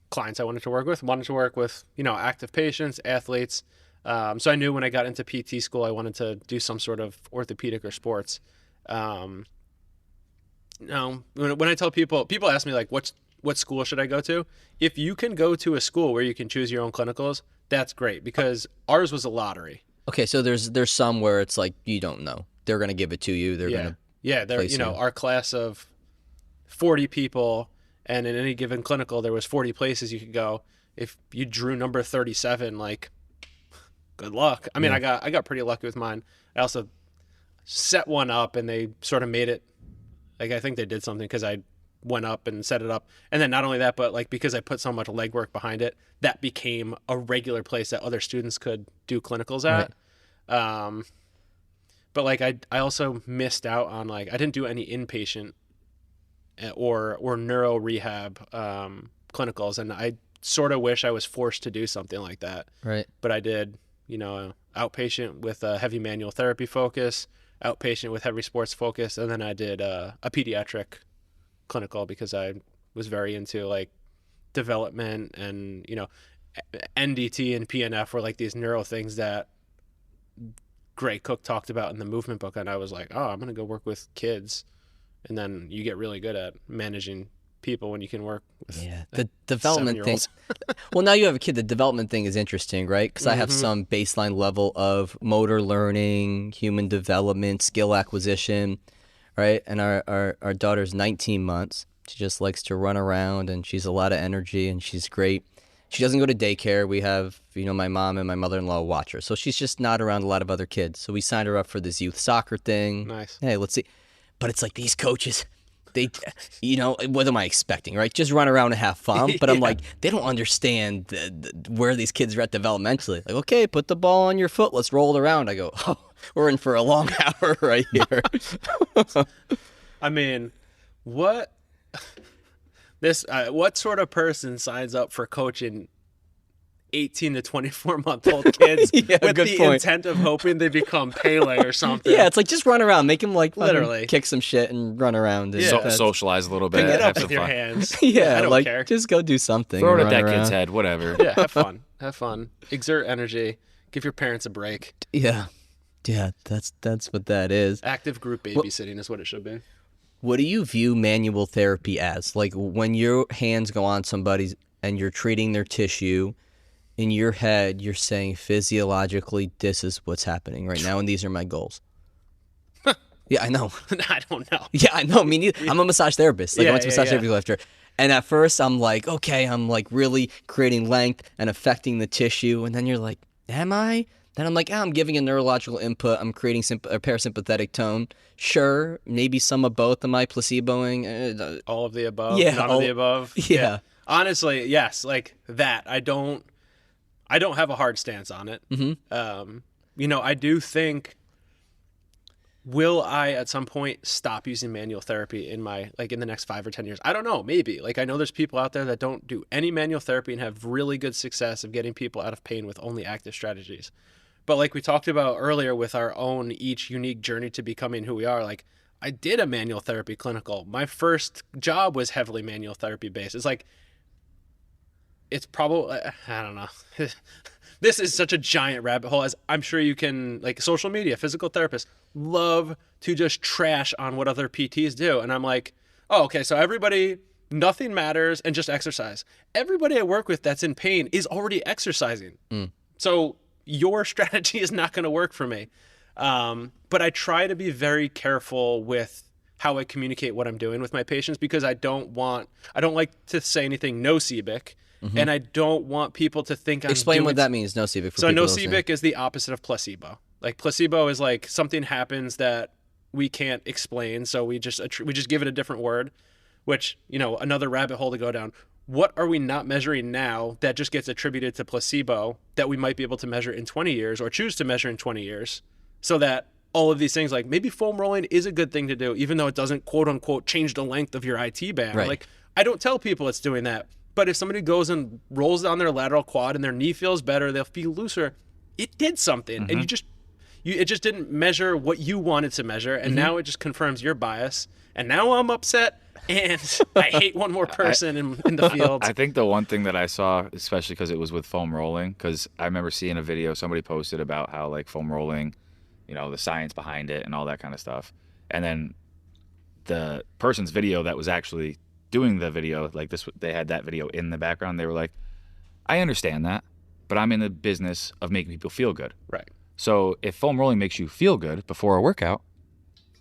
clients I wanted to work with. Wanted to work with, active patients, athletes. So I knew when I got into PT school, I wanted to do some sort of orthopedic or sports. When I tell people ask me like, what school should I go to? If you can go to a school where you can choose your own clinicals, that's great, because ours was a lottery. Okay, so there's some where it's like you don't know. They're gonna give it to you. They're gonna our class of 40 people, and in any given clinical there was 40 places you could go. If you drew number 37, like, good luck. I mean, I got pretty lucky with mine. I also set one up, and they sort of made it like, I think they did something because I went up and set it up, and then not only that, but like because I put so much legwork behind it, that became a regular place that other students could do clinicals at. Right. But like I also missed out on, like, I didn't do any inpatient or neuro rehab clinicals, and I sort of wish I was forced to do something like that. Right. But I did, outpatient with a heavy manual therapy focus, outpatient with heavy sports focus, and then I did a pediatric clinical because I was very into like development, and NDT and PNF were like these neuro things that Gray Cook talked about in the movement book, and I was like, I'm gonna go work with kids. And then you get really good at managing people when you can work with the development thing. Well, now you have a kid. The development thing is interesting, right? Because I have some baseline level of motor learning, human development, skill acquisition, right? And our daughter's 19 months. She just likes to run around, and she's a lot of energy, and she's great. She doesn't go to daycare. We have, my mom and my mother-in-law watch her. So she's just not around a lot of other kids. So we signed her up for this youth soccer thing. Nice. Hey, let's see. But it's like these coaches, they, what am I expecting, right? Just run around and have fun. But I'm like, they don't understand where these kids are at developmentally. Like, okay, put the ball on your foot. Let's roll it around. I go, we're in for a long hour right here. I mean, What sort of person signs up for coaching 18 to 24-month-old kids Yeah, with good the point. intent of hoping they become Pele or something? Yeah, it's like just run around, make him like Literally kick some shit and run around. And Yeah. that's- Socialize a little bit. pick it have up some with your fun. hands. yeah, I don't like care. just go do something. Throw it and at that run kid's around. head, whatever. Yeah, have fun, exert energy, give your parents a break. Yeah, that's what that is. Active group babysitting is what it should be. What do you view manual therapy as? Like when your hands go on somebody's and you're treating their tissue, in your head you're saying physiologically this is what's happening right now and these are my goals. Yeah, I know. I don't know. Yeah, I know. Me neither. I'm a massage therapist. Like I Yeah, went to yeah, massage yeah. therapy after. And at first I'm like, okay, I'm like really creating length and affecting the tissue. And then you're like, am I? Then I'm like, I'm giving a neurological input. I'm creating a parasympathetic tone. Sure, maybe some of both. Am I placeboing? All of the above. Yeah, None all- of the above. Yeah. Honestly, yes, like that. I don't have a hard stance on it. Mm-hmm. I do think, will I at some point stop using manual therapy in the next 5 or 10 years? I don't know, maybe. Like I know there's people out there that don't do any manual therapy and have really good success of getting people out of pain with only active strategies. But like we talked about earlier with our own each unique journey to becoming who we are, like I did a manual therapy clinical. My first job was heavily manual therapy based. It's like, it's probably, I don't know. This is such a giant rabbit hole, as I'm sure you can, like social media, physical therapists love to just trash on what other PTs do. And I'm like, oh, okay, so everybody, nothing matters and just exercise. Everybody I work with that's in pain is already exercising. So your strategy is not going to work for me. But I try to be very careful with how I communicate what I'm doing with my patients, because I don't like to say anything nocibic. And I don't want people to think I'm Explain doing what that means, nocibic. For So people listening. nocibic is the opposite of placebo. Like placebo is like something happens that we can't explain, so we just give it a different word, which, another rabbit hole to go down. What are we not measuring now that just gets attributed to placebo that we might be able to measure in 20 years or choose to measure in 20 years, so that all of these things, like maybe foam rolling is a good thing to do, even though it doesn't quote unquote change the length of your IT band. Right. Like I don't tell people it's doing that. But if somebody goes and rolls down their lateral quad and their knee feels better, they'll feel looser. It did something, and it just didn't measure what you wanted to measure, and now it just confirms your bias. And now I'm upset, and I hate one more person in the field. I think the one thing that I saw, especially because it was with foam rolling, because I remember seeing a video somebody posted about how like foam rolling, the science behind it and all that kind of stuff. And then the person's video that was actually doing the video, like this, they had that video in the background. They were like, I understand that, but I'm in the business of making people feel good. Right. So if foam rolling makes you feel good before a workout,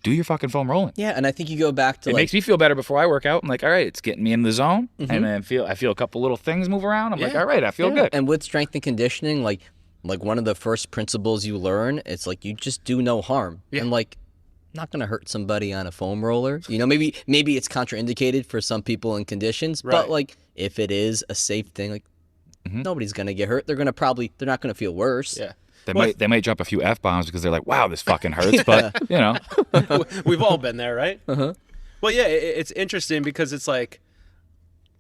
do your fucking foam rolling. Yeah, and I think you go back to It makes me feel better before I work out. I'm like, all right, it's getting me in the zone, Mm-hmm. and then I feel a couple little things move around. I'm like, Yeah. all right, I feel good. And with strength and conditioning, like one of the first principles you learn, it's like you just do no harm. Yeah. And like not gonna hurt somebody on a foam roller. Maybe it's contraindicated for some people in conditions, Right. but like if it is a safe thing, like nobody's gonna get hurt. They're not gonna feel worse. Yeah. They might drop a few F-bombs because they're like, wow, this fucking hurts, but We've all been there, right? Uh-huh. Well, yeah, it's interesting because it's like,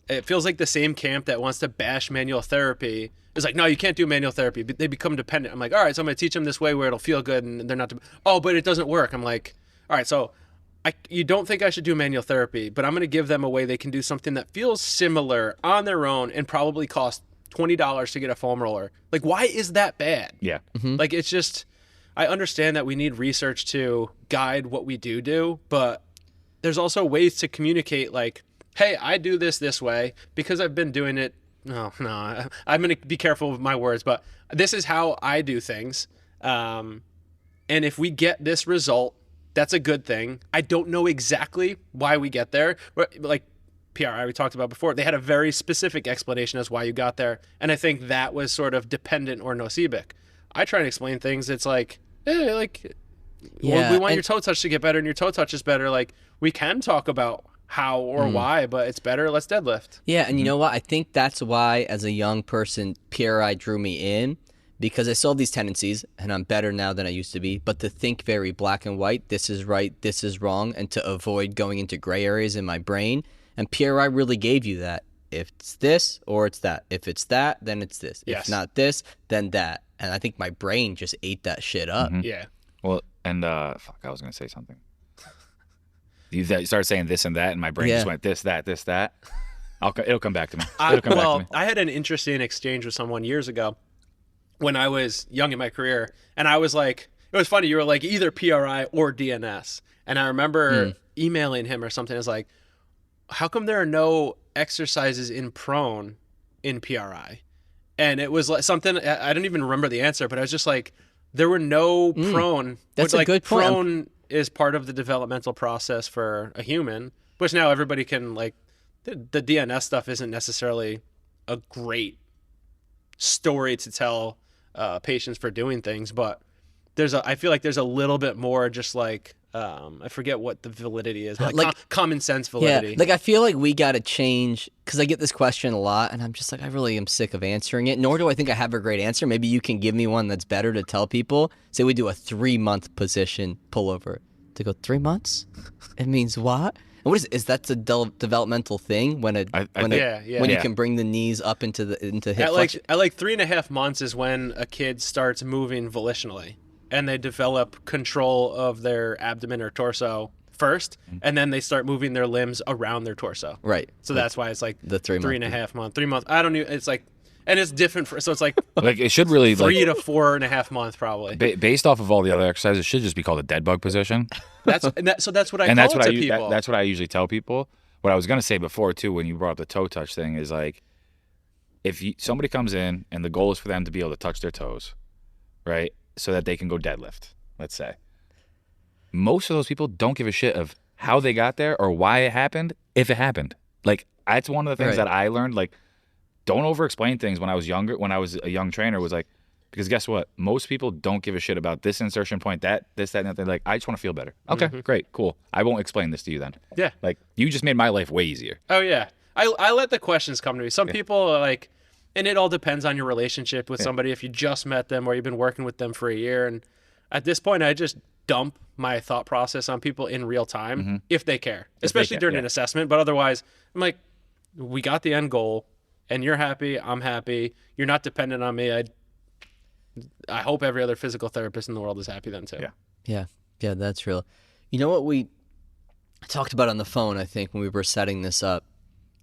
it feels like the same camp that wants to bash manual therapy is like, no, you can't do manual therapy. They become dependent. I'm like, all right, so I'm going to teach them this way where it'll feel good, and they're not. Oh, but it doesn't work. I'm like, all right, so you don't think I should do manual therapy, but I'm going to give them a way they can do something that feels similar on their own and probably cost $20 to get a foam roller. Like, why is that bad? yeah. Like, it's just, I understand that we need research to guide what we do, but there's also ways to communicate, like, hey, I do this way because I've been doing it. No, I'm going to be careful with my words, but this is how I do things. And if we get this result, that's a good thing. I don't know exactly why we get there. But like PRI we talked about before, they had a very specific explanation as why you got there. And I think that was sort of dependent or nocibic. I try to explain things. It's like, we want your toe touch to get better, and your toe touch is better. Like, we can talk about how or why, but it's better. Let's deadlift. Yeah, and you know what? I think that's why, as a young person, PRI drew me in, because I still have these tendencies, and I'm better now than I used to be, but to think very black and white, this is right, this is wrong, and to avoid going into gray areas in my brain. And PRI really gave you that. If it's this or it's that. If it's that, then it's this. If Yes. not this, then that. And I think my brain just ate that shit up. Yeah. Well, and fuck, I was gonna say something. You started saying this and that, and my brain just went this, that, this, that. It'll come back to me. It'll come back to me. I had an interesting exchange with someone years ago when I was young in my career, and I was like, it was funny. You were like either PRI or DNS, and I remember emailing him or something. It's like, how come there are no exercises in prone in PRI? And it was like something I don't even remember the answer, but I was just like, there were no prone. That's a good point. Prone is part of the developmental process for a human, which now everybody can like. The DNS stuff isn't necessarily a great story to tell patients for doing things, but I feel like there's a little bit more just like I forget what the validity is, but like common sense validity. Yeah, like I feel like we got to change, because I get this question a lot, and I'm just like, I really am sick of answering it. Nor do I think I have a great answer. Maybe you can give me one that's better to tell people. Say we do a 3-month position pullover. To go 3 months? It means what? And what is that a developmental thing when you can bring the knees up into hip flexion? At like 3.5 months is when a kid starts moving volitionally, and they develop control of their abdomen or torso first, and then they start moving their limbs around their torso. Right. So that's why it's like the 3.5 month, 3 months. I don't know. It's like, and it's different so it's like like it should really 3 to 4.5 months probably. Based off of all the other exercises, it should just be called a dead bug position. That's what I and call that's it what to I people. that's what I usually tell people. What I was gonna say before too, when you brought up the toe touch thing, is like, if somebody comes in and the goal is for them to be able to touch their toes, right, so that they can go deadlift, let's say. Most of those people don't give a shit of how they got there or why it happened, if it happened. Like, that's one of the things that I learned. Like, don't over-explain things. When I was younger, when I was a young trainer, was like, because guess what? Most people don't give a shit about this insertion point, that, this, that, and that. They're like, I just want to feel better. Okay, great, cool. I won't explain this to you then. Yeah. Like, you just made my life way easier. Oh, yeah. I let the questions come to me. Some people are like, and it all depends on your relationship with somebody. If you just met them or you've been working with them for a year. And at this point, I just dump my thought process on people in real time if they care, especially during an assessment. But otherwise, I'm like, we got the end goal, and you're happy, I'm happy. You're not dependent on me. I hope every other physical therapist in the world is happy then too. Yeah, that's real. You know what we talked about on the phone, I think, when we were setting this up,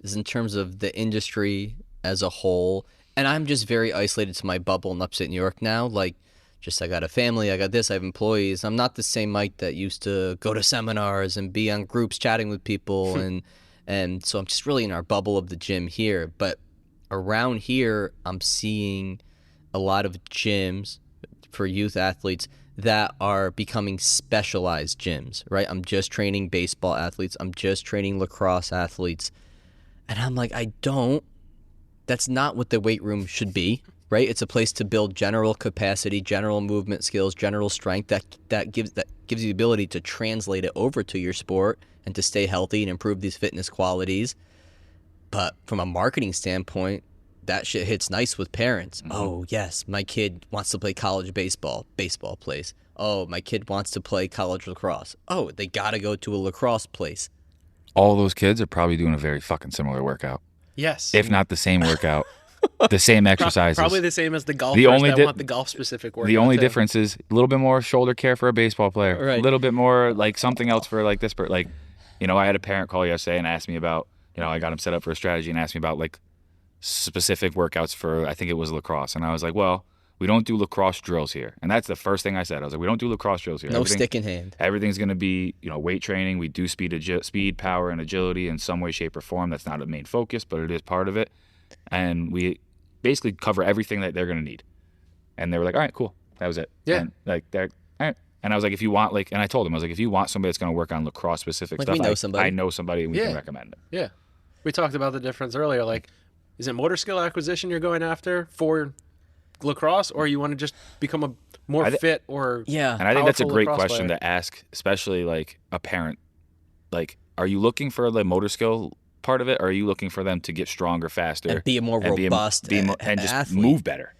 is in terms of the industry as a whole. And I'm just very isolated to my bubble in upstate New York now. Like, just I got a family, I got this, I have employees. I'm not the same Mike that used to go to seminars and be on groups chatting with people. and so I'm just really in our bubble of the gym here. But around here, I'm seeing a lot of gyms for youth athletes that are becoming specialized gyms, right? I'm just training baseball athletes. I'm just training lacrosse athletes. And I'm like, that's not what the weight room should be, right? It's a place to build general capacity, general movement skills, general strength that gives you the ability to translate it over to your sport and to stay healthy and improve these fitness qualities. But from a marketing standpoint, that shit hits nice with parents. Oh, yes, my kid wants to play college baseball place. Oh, my kid wants to play college lacrosse. Oh, they got to go to a lacrosse place. All those kids are probably doing a very fucking similar workout. Yes. If not the same workout, the same exercises. Probably the same as the golfers that want the golf-specific workout. The only too. difference is a little bit more shoulder care for a baseball player. Right. A little bit more like something else for like this. Like, I had a parent call yesterday and asked me about, I got him set up for a strategy and asked me about like specific workouts for, I think it was lacrosse. And I was like, well, we don't do lacrosse drills here. And that's the first thing I said. I was like, we don't do lacrosse drills here. No stick in hand. Everything's going to be, weight training. We do speed, power, and agility in some way, shape, or form. That's not a main focus, but it is part of it. And we basically cover everything that they're going to need. And they were like, all right, cool. That was it. Yeah. And all right. And I was like, if you want, and I told them, I was like, if you want somebody that's going to work on lacrosse specific stuff, we know somebody. I know somebody and we can recommend them. Yeah. We talked about the difference earlier. Like, is it motor skill acquisition you're going after for lacrosse, or you want to just become a more fit or And I think that's a great question player? to ask, especially like a parent. Like, are you looking for the motor skill part of it, or are you looking for them to get stronger, faster, And be a more robust and just athlete. move better?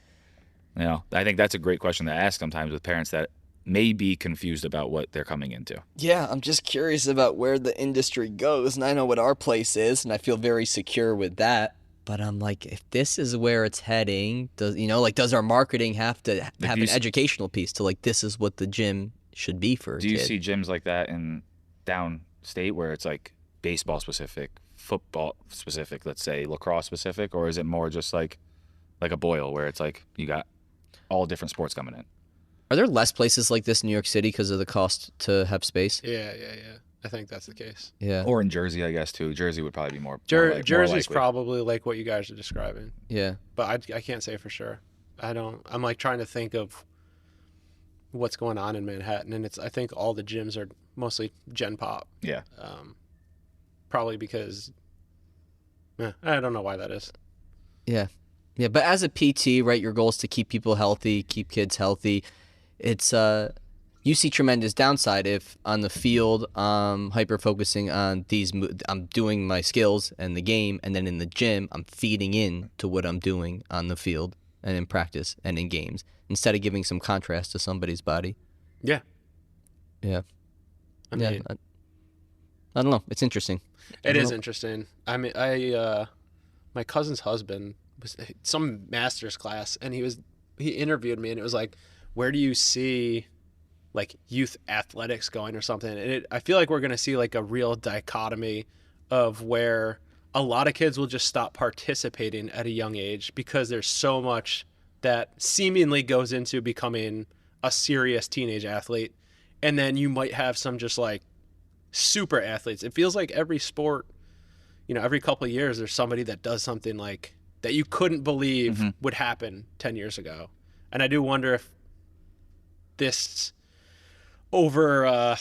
You know, I think that's a great question to ask sometimes with parents that may be confused about what they're coming into. Yeah, I'm just curious about where the industry goes, and I know what our place is, and I feel very secure with that. But I'm like, if this is where it's heading, does our marketing have to have an educational piece to like, this is what the gym should be for a kid? Do you see gyms like that in downstate where it's like baseball specific, football specific, let's say lacrosse specific, or is it more just like a Boyle where it's like you got all different sports coming in? Are there less places like this in New York City because of the cost to have space? Yeah. I think that's the case. Yeah. Or in Jersey, I guess, too. Jersey would probably be more Jersey's likely. probably like what you guys are describing. Yeah. But I can't say for sure. I'm like trying to think of what's going on in Manhattan, and I think all the gyms are mostly Gen Pop. Yeah. Probably because I don't know why that is. Yeah. Yeah, but as a PT, right, your goal is to keep people healthy, keep kids healthy. It's you see tremendous downside if on the field I'm hyper-focusing on I'm doing my skills and the game, and then in the gym I'm feeding in to what I'm doing on the field and in practice and in games instead of giving some contrast to somebody's body. Yeah. Yeah. I mean, yeah. I don't know. It's interesting. It is interesting. I mean, my cousin's husband was some master's class, and he interviewed me, and it was like, where do you see like youth athletics going or something? And I feel like we're going to see like a real dichotomy of where a lot of kids will just stop participating at a young age because there's so much that seemingly goes into becoming a serious teenage athlete. And then you might have some just like super athletes. It feels like every sport, every couple of years, there's somebody that does something like that you couldn't believe would happen 10 years ago. And I do wonder if this over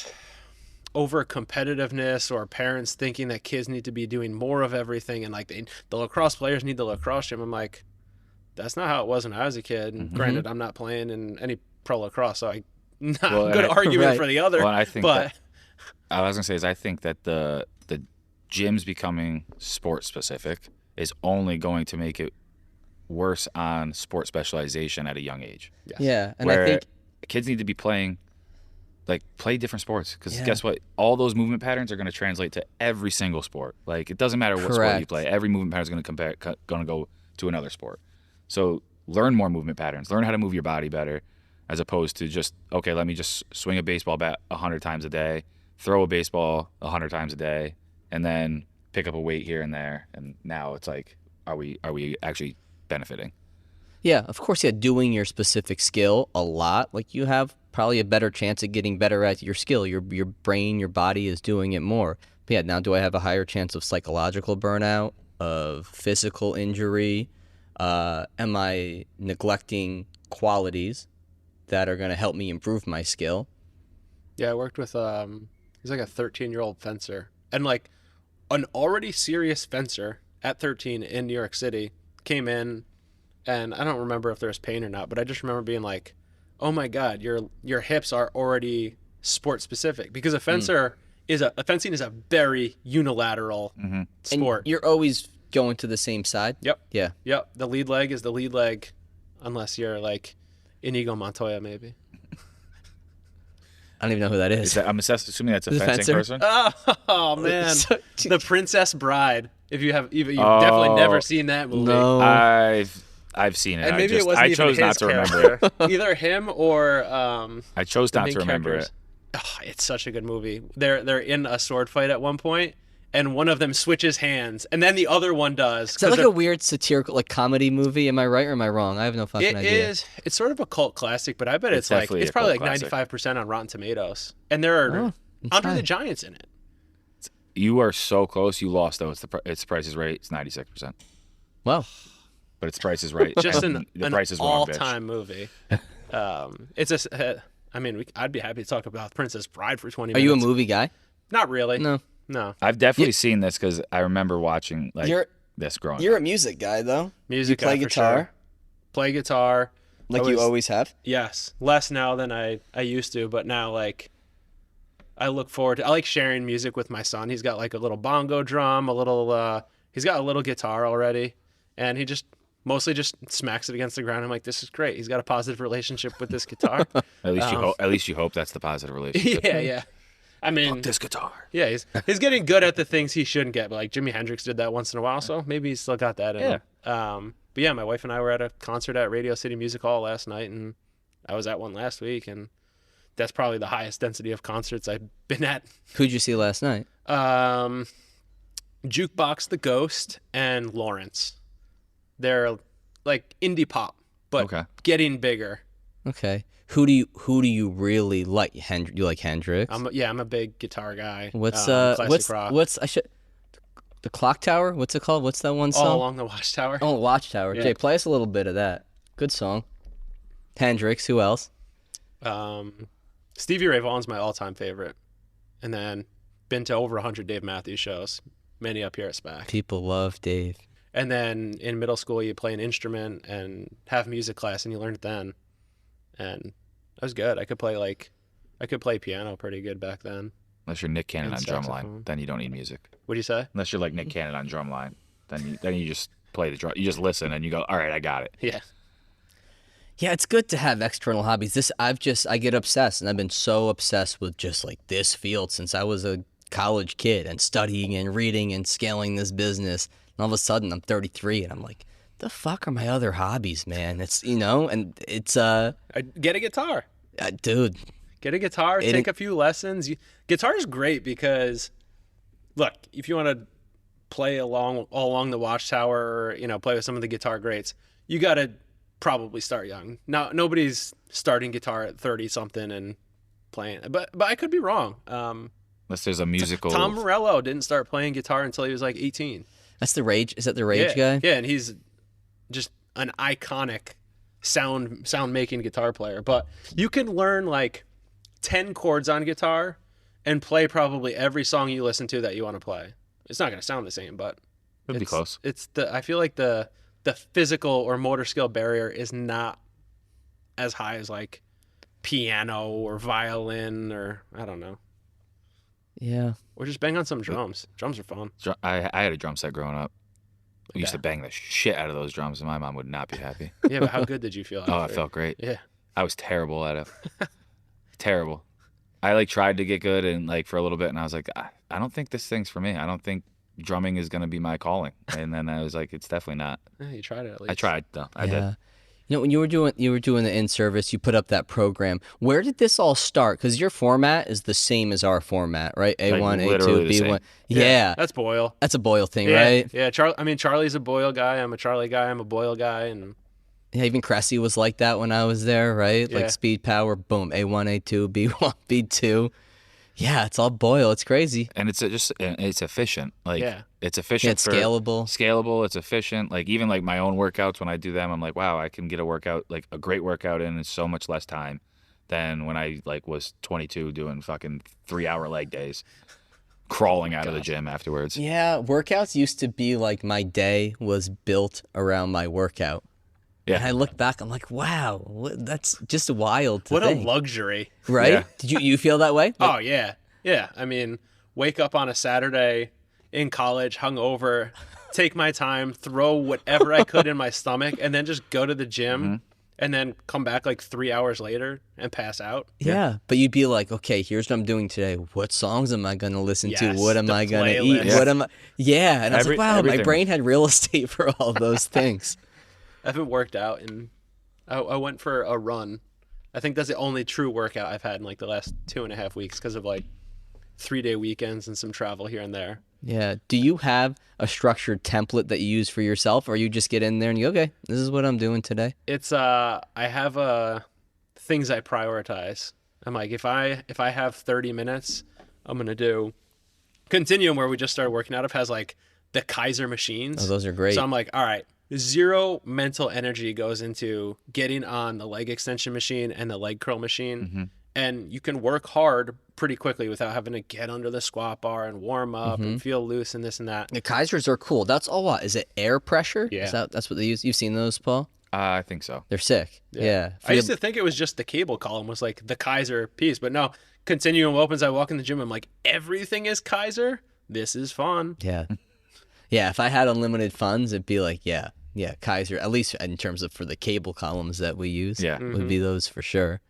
competitiveness or parents thinking that kids need to be doing more of everything, and like the lacrosse players need the lacrosse gym. I'm like, that's not how it was when I was a kid. And granted, I'm not playing in any pro lacrosse, so I'm not a good argument for the other. Well, I think but I was gonna say is I think that the gyms becoming sport specific is only going to make it worse on sport specialization at a young age. yes. Yeah, and Where I think kids need to be play different sports, because guess what? All those movement patterns are going to translate to every single sport. Like, it doesn't matter what sport you Correct. play. Every movement pattern is going to go to another sport. So learn more movement patterns. Learn how to move your body better, as opposed to just, okay, let me just swing a baseball bat 100 times a day, throw a baseball 100 times a day, and then pick up a weight here and there. And now it's like, are we actually benefiting? Yeah, of course, doing your specific skill a lot, like you have probably a better chance at getting better at your skill. Your brain, your body is doing it more. But yeah, now do I have a higher chance of psychological burnout, of physical injury? Am I neglecting qualities that are going to help me improve my skill? Yeah, I worked with he's like a 13-year-old fencer, and like an already serious fencer at 13 in New York City came in, and I don't remember if there was pain or not, but I just remember being like, oh my God, your hips are already sport specific, because a fencer fencing is a very unilateral sport. And you're always going to the same side. Yep. Yeah. Yep. The lead leg is the lead leg, unless you're like Inigo Montoya, maybe. I don't even know who that is. I'm assuming that's a The fencing fencer? person. Oh man, So- The Princess Bride. If you've definitely never seen that movie. No. I've seen it. And maybe I it wasn't chose even his not to remember it. character. Either him or I chose the not main to remember characters. it. Oh, it's such a good movie. They're in a sword fight at one point, and one of them switches hands, and then the other one does. Is that like a weird satirical, like comedy movie? Am I right or am I wrong? I have no fucking It idea. is. It's sort of a cult classic, but I bet It's it's definitely a probably cult like classic. 95% on Rotten Tomatoes, and there are Oh, Andre the inside. Giant's in it. You are so close. You lost though. It's Price is Right. It's 96%, Well, but it's Price is Right. Just And an Price is Wrong, bitch. all-time movie. It's a. I mean, I'd be happy to talk about Princess Bride for 20 are minutes. you a movie guy? Not really. No. No. I've definitely seen this because I remember watching this growing You're up. a music guy though. Music. You play for guitar? Sure. Play guitar. Like I you was- always have. Yes, less now than I used to, but now like I look forward to. I like sharing music with my son. He's got like a little bongo drum, he's got a little guitar already, and he just Mostly just smacks it against the ground. I'm like, this is great. He's got a positive relationship with this guitar. At least you hope. At least you hope that's the positive relationship. Yeah. I mean, This guitar. yeah, he's getting good at the things he shouldn't get. But like Jimi Hendrix did that once in a while, so maybe he's still got that in him. But yeah, my wife and I were at a concert at Radio City Music Hall last night, and I was at one last week, and that's probably the highest density of concerts I've been at. Who'd you see last night? Jukebox the Ghost and Lawrence. They're like indie pop, but Okay. getting bigger. Okay. Who do you really like? You like Hendrix? I'm a big guitar guy. What's classic rock? The Clock Tower? What's it called? What's that one song? All Along the Watchtower. Oh, Watchtower. Yeah. Jay, play us a little bit of that. Good song. Hendrix. Who else? Stevie Ray Vaughan's my all-time favorite, and then been to over 100 Dave Matthews shows, many up here at SPAC. People love Dave. And then in middle school, you play an instrument and have music class, and you learn it then. And that was good. I could play piano pretty good back then. Unless you're Nick Cannon And on drumline, saxophone. then you don't need music. What do you say? Unless you're like Nick Cannon on drumline, then you just play the drum. You just listen and you go, all right, I got it. Yeah. Yeah, it's good to have external hobbies. I get obsessed, and I've been so obsessed with just like this field since I was a college kid and studying and reading and scaling this business. And all of a sudden, I'm 33, and I'm like, the fuck are my other hobbies, man? It's and it's Get a guitar. dude. Get a guitar. Take a few lessons. Guitar is great because, look, if you want to play all along the Watchtower, or play with some of the guitar greats, you got to probably start young. Now, nobody's starting guitar at 30 something and playing, but I could be wrong. Unless there's a musical. Tom Morello didn't start playing guitar until he was like 18. That's the Rage. Is that the Rage guy? Yeah, and he's just an iconic sound making guitar player. But you can learn like 10 chords on guitar and play probably every song you listen to that you want to play. It's not going to sound the same, but It'd be close. I feel like the physical or motor skill barrier is not as high as like piano or violin or I don't know. Yeah. Or just bang on some drums. Drums are fun. I had a drum set growing up. We used Okay. to bang the shit out of those drums, and my mom would not be happy. Yeah, but how good did you feel? Oh, I after? felt great. Yeah. I was terrible at it. Terrible. I like tried to get good and like for a little bit, and I was like, I don't think this thing's for me. I don't think drumming is gonna be my calling. And then I was like, it's definitely not. Yeah, you tried it at least. I tried though. I did. When you were doing the in-service, you put up that program. Where did this all start? Because your format is the same as our format, right? A1, literally A2, the B1. same. Yeah. That's Boyle. That's a Boyle thing, Yeah, right? yeah. Charlie's a Boyle guy. I'm a Charlie guy. I'm a Boyle guy, and Yeah, even Cressy was like that when I was there, right? Yeah. Like speed, power, boom, A1, A2, B1, B2. Yeah, it's all Boyle. It's crazy. And it's efficient. Like Yeah. it's efficient. Yeah, it's scalable. Scalable. It's efficient. Like even like my own workouts when I do them, I'm like, wow, I can get a great workout in so much less time than when I like was 22 doing fucking 3-hour leg days, crawling out of the gym afterwards. Yeah, workouts used to be like my day was built around my workout. Yeah. And I look back, I'm like, wow, that's just wild to what think. a luxury. Right? Yeah. Did you feel that way? Oh yeah, yeah. I mean, wake up on a Saturday in college, hungover, take my time, throw whatever I could in my stomach, and then just go to the gym, and then come back like 3 hours later and pass out. Yeah, but you'd be like, okay, here's what I'm doing today. What songs am I going to listen to? Yes, What am the I going to eat? playlist. What am I? Yeah, and I was like, wow, my Everything. brain had real estate for all those things. I haven't worked out, and I went for a run. I think that's the only true workout I've had in like the last 2.5 weeks because of like 3-day weekends and some travel here and there. Yeah. Do you have a structured template that you use for yourself, or you just get in there and you go, okay, this is what I'm doing today? It's I have things I prioritize. I'm like, if I have 30 minutes, I'm gonna do Continuum, where we just started working out of, has like the Kaiser machines. Oh, those are great. So I'm like, all right, zero mental energy goes into getting on the leg extension machine and the leg curl machine. And you can work hard pretty quickly without having to get under the squat bar and warm up and feel loose and this and that. The Kaisers are cool. That's all what? Is it air pressure? Yeah. That's what they use? You've seen those, Paul? I think so. They're sick. Yeah. I used to think it was just the cable column was like the Kaiser piece, but no. Continuum opens, I walk in the gym, I'm like, everything is Kaiser? This is fun. Yeah. Yeah, if I had unlimited funds, it'd be like, yeah, Yeah, Kaiser, at least in terms of for the cable columns that we use, Yeah. would be those for sure.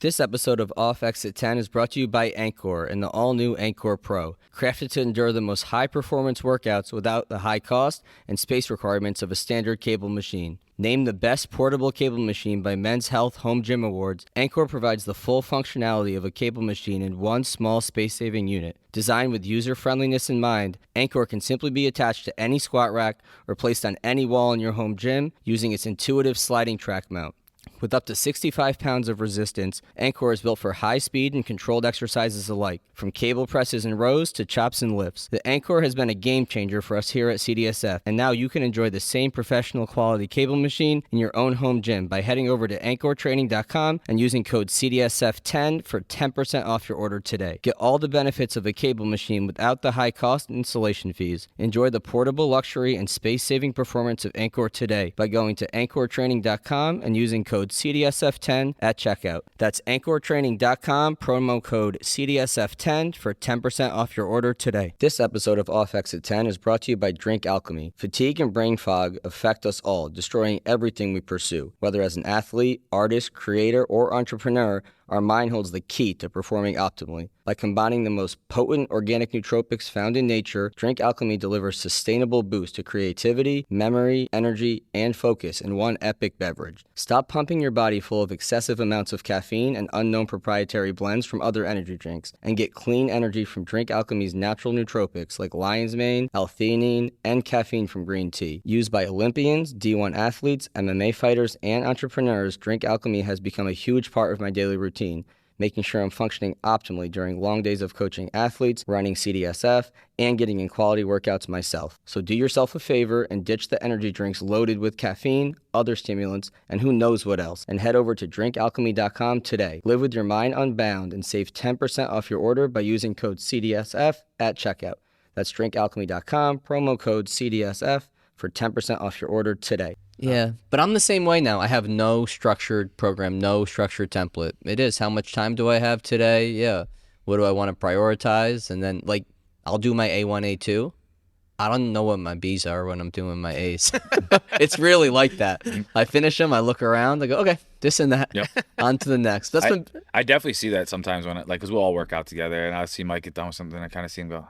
This episode of Off Exit 10 is brought to you by Anchor and the all-new Anchor Pro, crafted to endure the most high-performance workouts without the high cost and space requirements of a standard cable machine. Named the best portable cable machine by Men's Health Home Gym Awards, Anchor provides the full functionality of a cable machine in one small space-saving unit. Designed with user-friendliness in mind, Anchor can simply be attached to any squat rack or placed on any wall in your home gym using its intuitive sliding track mount. With up to 65 pounds of resistance, Anchor is built for high speed and controlled exercises alike, from cable presses and rows to chops and lifts. The Anchor has been a game changer for us here at CDSF, and now you can enjoy the same professional quality cable machine in your own home gym by heading over to anchortraining.com and using code CDSF10 for 10% off your order today. Get all the benefits of a cable machine without the high cost and installation fees. Enjoy the portable luxury and space-saving performance of Anchor today by going to anchortraining.com and using code CDSF10 at checkout. That's anchortraining.com, promo code CDSF10 for 10% off your order today. This episode of Off Exit 10 is brought to you by Drink Alchemy. Fatigue and brain fog affect us all, destroying everything we pursue. Whether as an athlete, artist, creator, or entrepreneur, our mind holds the key to performing optimally. By combining the most potent organic nootropics found in nature, Drink Alchemy delivers sustainable boost to creativity, memory, energy, and focus in one epic beverage. Stop pumping your body full of excessive amounts of caffeine and unknown proprietary blends from other energy drinks, and get clean energy from Drink Alchemy's natural nootropics like lion's mane, L-theanine, and caffeine from green tea. Used by Olympians, D1 athletes, MMA fighters, and entrepreneurs, Drink Alchemy has become a huge part of my daily routine, making sure I'm functioning optimally during long days of coaching athletes, running CDSF, and getting in quality workouts myself. So do yourself a favor and ditch the energy drinks loaded with caffeine, other stimulants, and who knows what else, and head over to drinkalchemy.com today. Live with your mind unbound and save 10% off your order by using code CDSF at checkout. That's drinkalchemy.com, promo code CDSF for 10% off your order today. Yeah, but I'm the same way now. I have no structured program, no structured template. It is, how much time do I have today? Yeah. What do I want to prioritize? And then, like, I'll do my A1, A2. I don't know what my B's are when I'm doing my A's. It's really like that. I finish them, I look around, I go, okay, this and that. Yep. On to the next. I definitely see that sometimes when, because we'll all work out together, and I see Mike get done with something, I kind of see him go,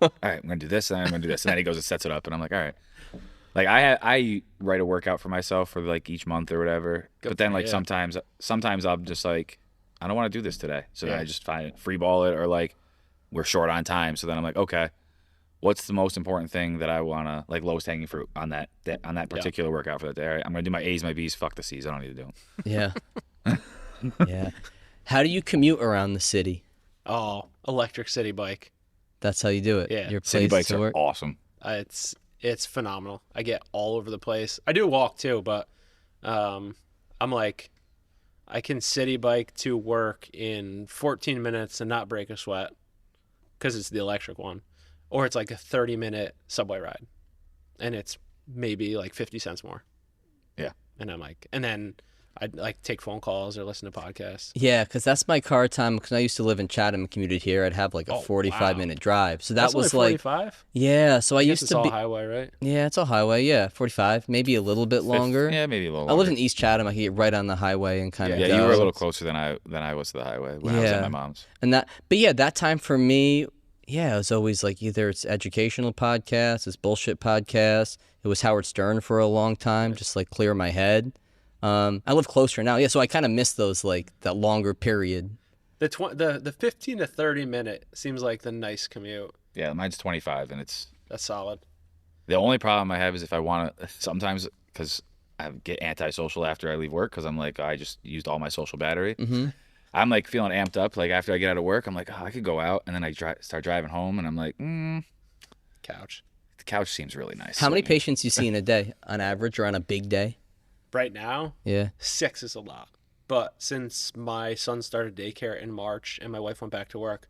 all right, I'm going to do this, and I'm going to do this. And then he goes and sets it up, and I'm like, all right. Like, I write a workout for myself for, like, each month or whatever. But then, like, sometimes I'm just like, I don't want to do this today. So then I just free ball it, or, like, we're short on time. So then I'm like, okay, what's the most important thing that I want to, like, lowest hanging fruit on that particular workout for that day? All right, I'm going to do my A's, my B's, fuck the C's. I don't need to do them. Yeah. Yeah. How do you commute around the city? Oh, electric city bike. That's how you do it? Yeah. Your City place bikes to are work? awesome. It's phenomenal. I get all over the place. I do walk too, but I'm like, I can city bike to work in 14 minutes and not break a sweat because it's the electric one. Or it's like a 30-minute subway ride, and it's maybe like 50 cents more. Yeah. And I'm like, and then I'd like take phone calls or listen to podcasts. Yeah, because that's my car time. Because I used to live in Chatham and commuted here. I'd have like a 45-minute drive. So That's was only like 45? Yeah. So I used It's to all be. highway, right? Yeah, it's all highway. Yeah, 45, maybe a little bit longer. Yeah, maybe a little I longer. lived in East Chatham. I could get right on the highway and kind of. Yeah, go. you were a little closer than I was to the highway when I was at my mom's. And that time for me, yeah, it was always like either it's educational podcasts, it's bullshit podcasts. It was Howard Stern for a long time, just like clear my head. I live closer now, yeah, so I kind of miss those, like that longer period. The 15 to 30 minute seems like the nice commute. Yeah, mine's 25, and That's solid. the only problem I have is if I want to sometimes, because I get antisocial after I leave work, because I'm like, I just used all my social battery. Mm-hmm. I'm like feeling amped up. Like after I get out of work, I'm like, oh, I could go out, and then I start driving home, and I'm like, Couch. the couch seems really nice. How many patients you see in a day on average, or on a big day? Right now, Yeah. 6 is a lot. But since my son started daycare in March and my wife went back to work,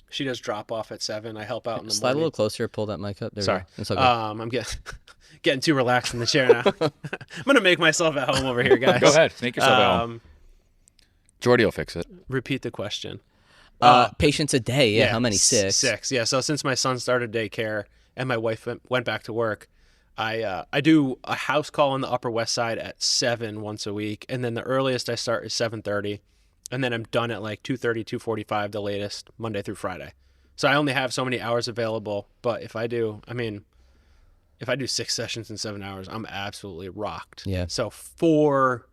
she does drop off at 7. I help out in the Slide a morning. little closer. Pull that mic up. There Sorry. we go. It's okay. I'm getting too relaxed in the chair now. I'm going to make myself at home over here, guys. Go ahead, make yourself at home. Jordy will fix it. Repeat the question. Patients a day. Yeah. How many? 6. 6. Yeah. So since my son started daycare and my wife went back to work, I do a house call on the Upper West Side at 7 once a week, and then the earliest I start is 7:30, and then I'm done at like 2:30, 2:45, the latest, Monday through Friday. So I only have so many hours available, but if I do 6 sessions in 7 hours, I'm absolutely rocked. Yeah. So four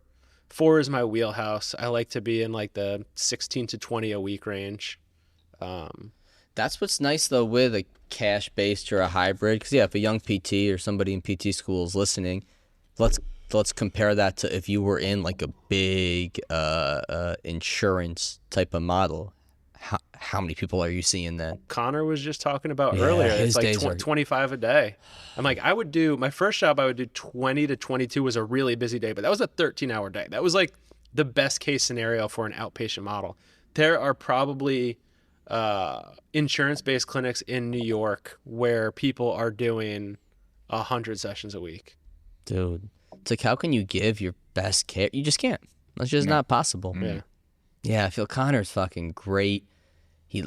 is my wheelhouse. I like to be in like the 16 to 20 a week range. That's what's nice though with a cash-based or a hybrid, because if a young PT or somebody in PT school is listening, let's compare that to if you were in like a big insurance type of model. How many people are you seeing then? Connor was just talking about Yeah, earlier. his It's days like are- 25 a day. I'm like, my first job I would do 20 to 22 was a really busy day, but that was a 13-hour day. That was like the best case scenario for an outpatient model. There are probably insurance-based clinics in New York where people are doing 100 sessions a week. Dude, it's like, how can you give your best care? You just can't. That's just not possible. Yeah. Yeah, I feel Connor's fucking great. He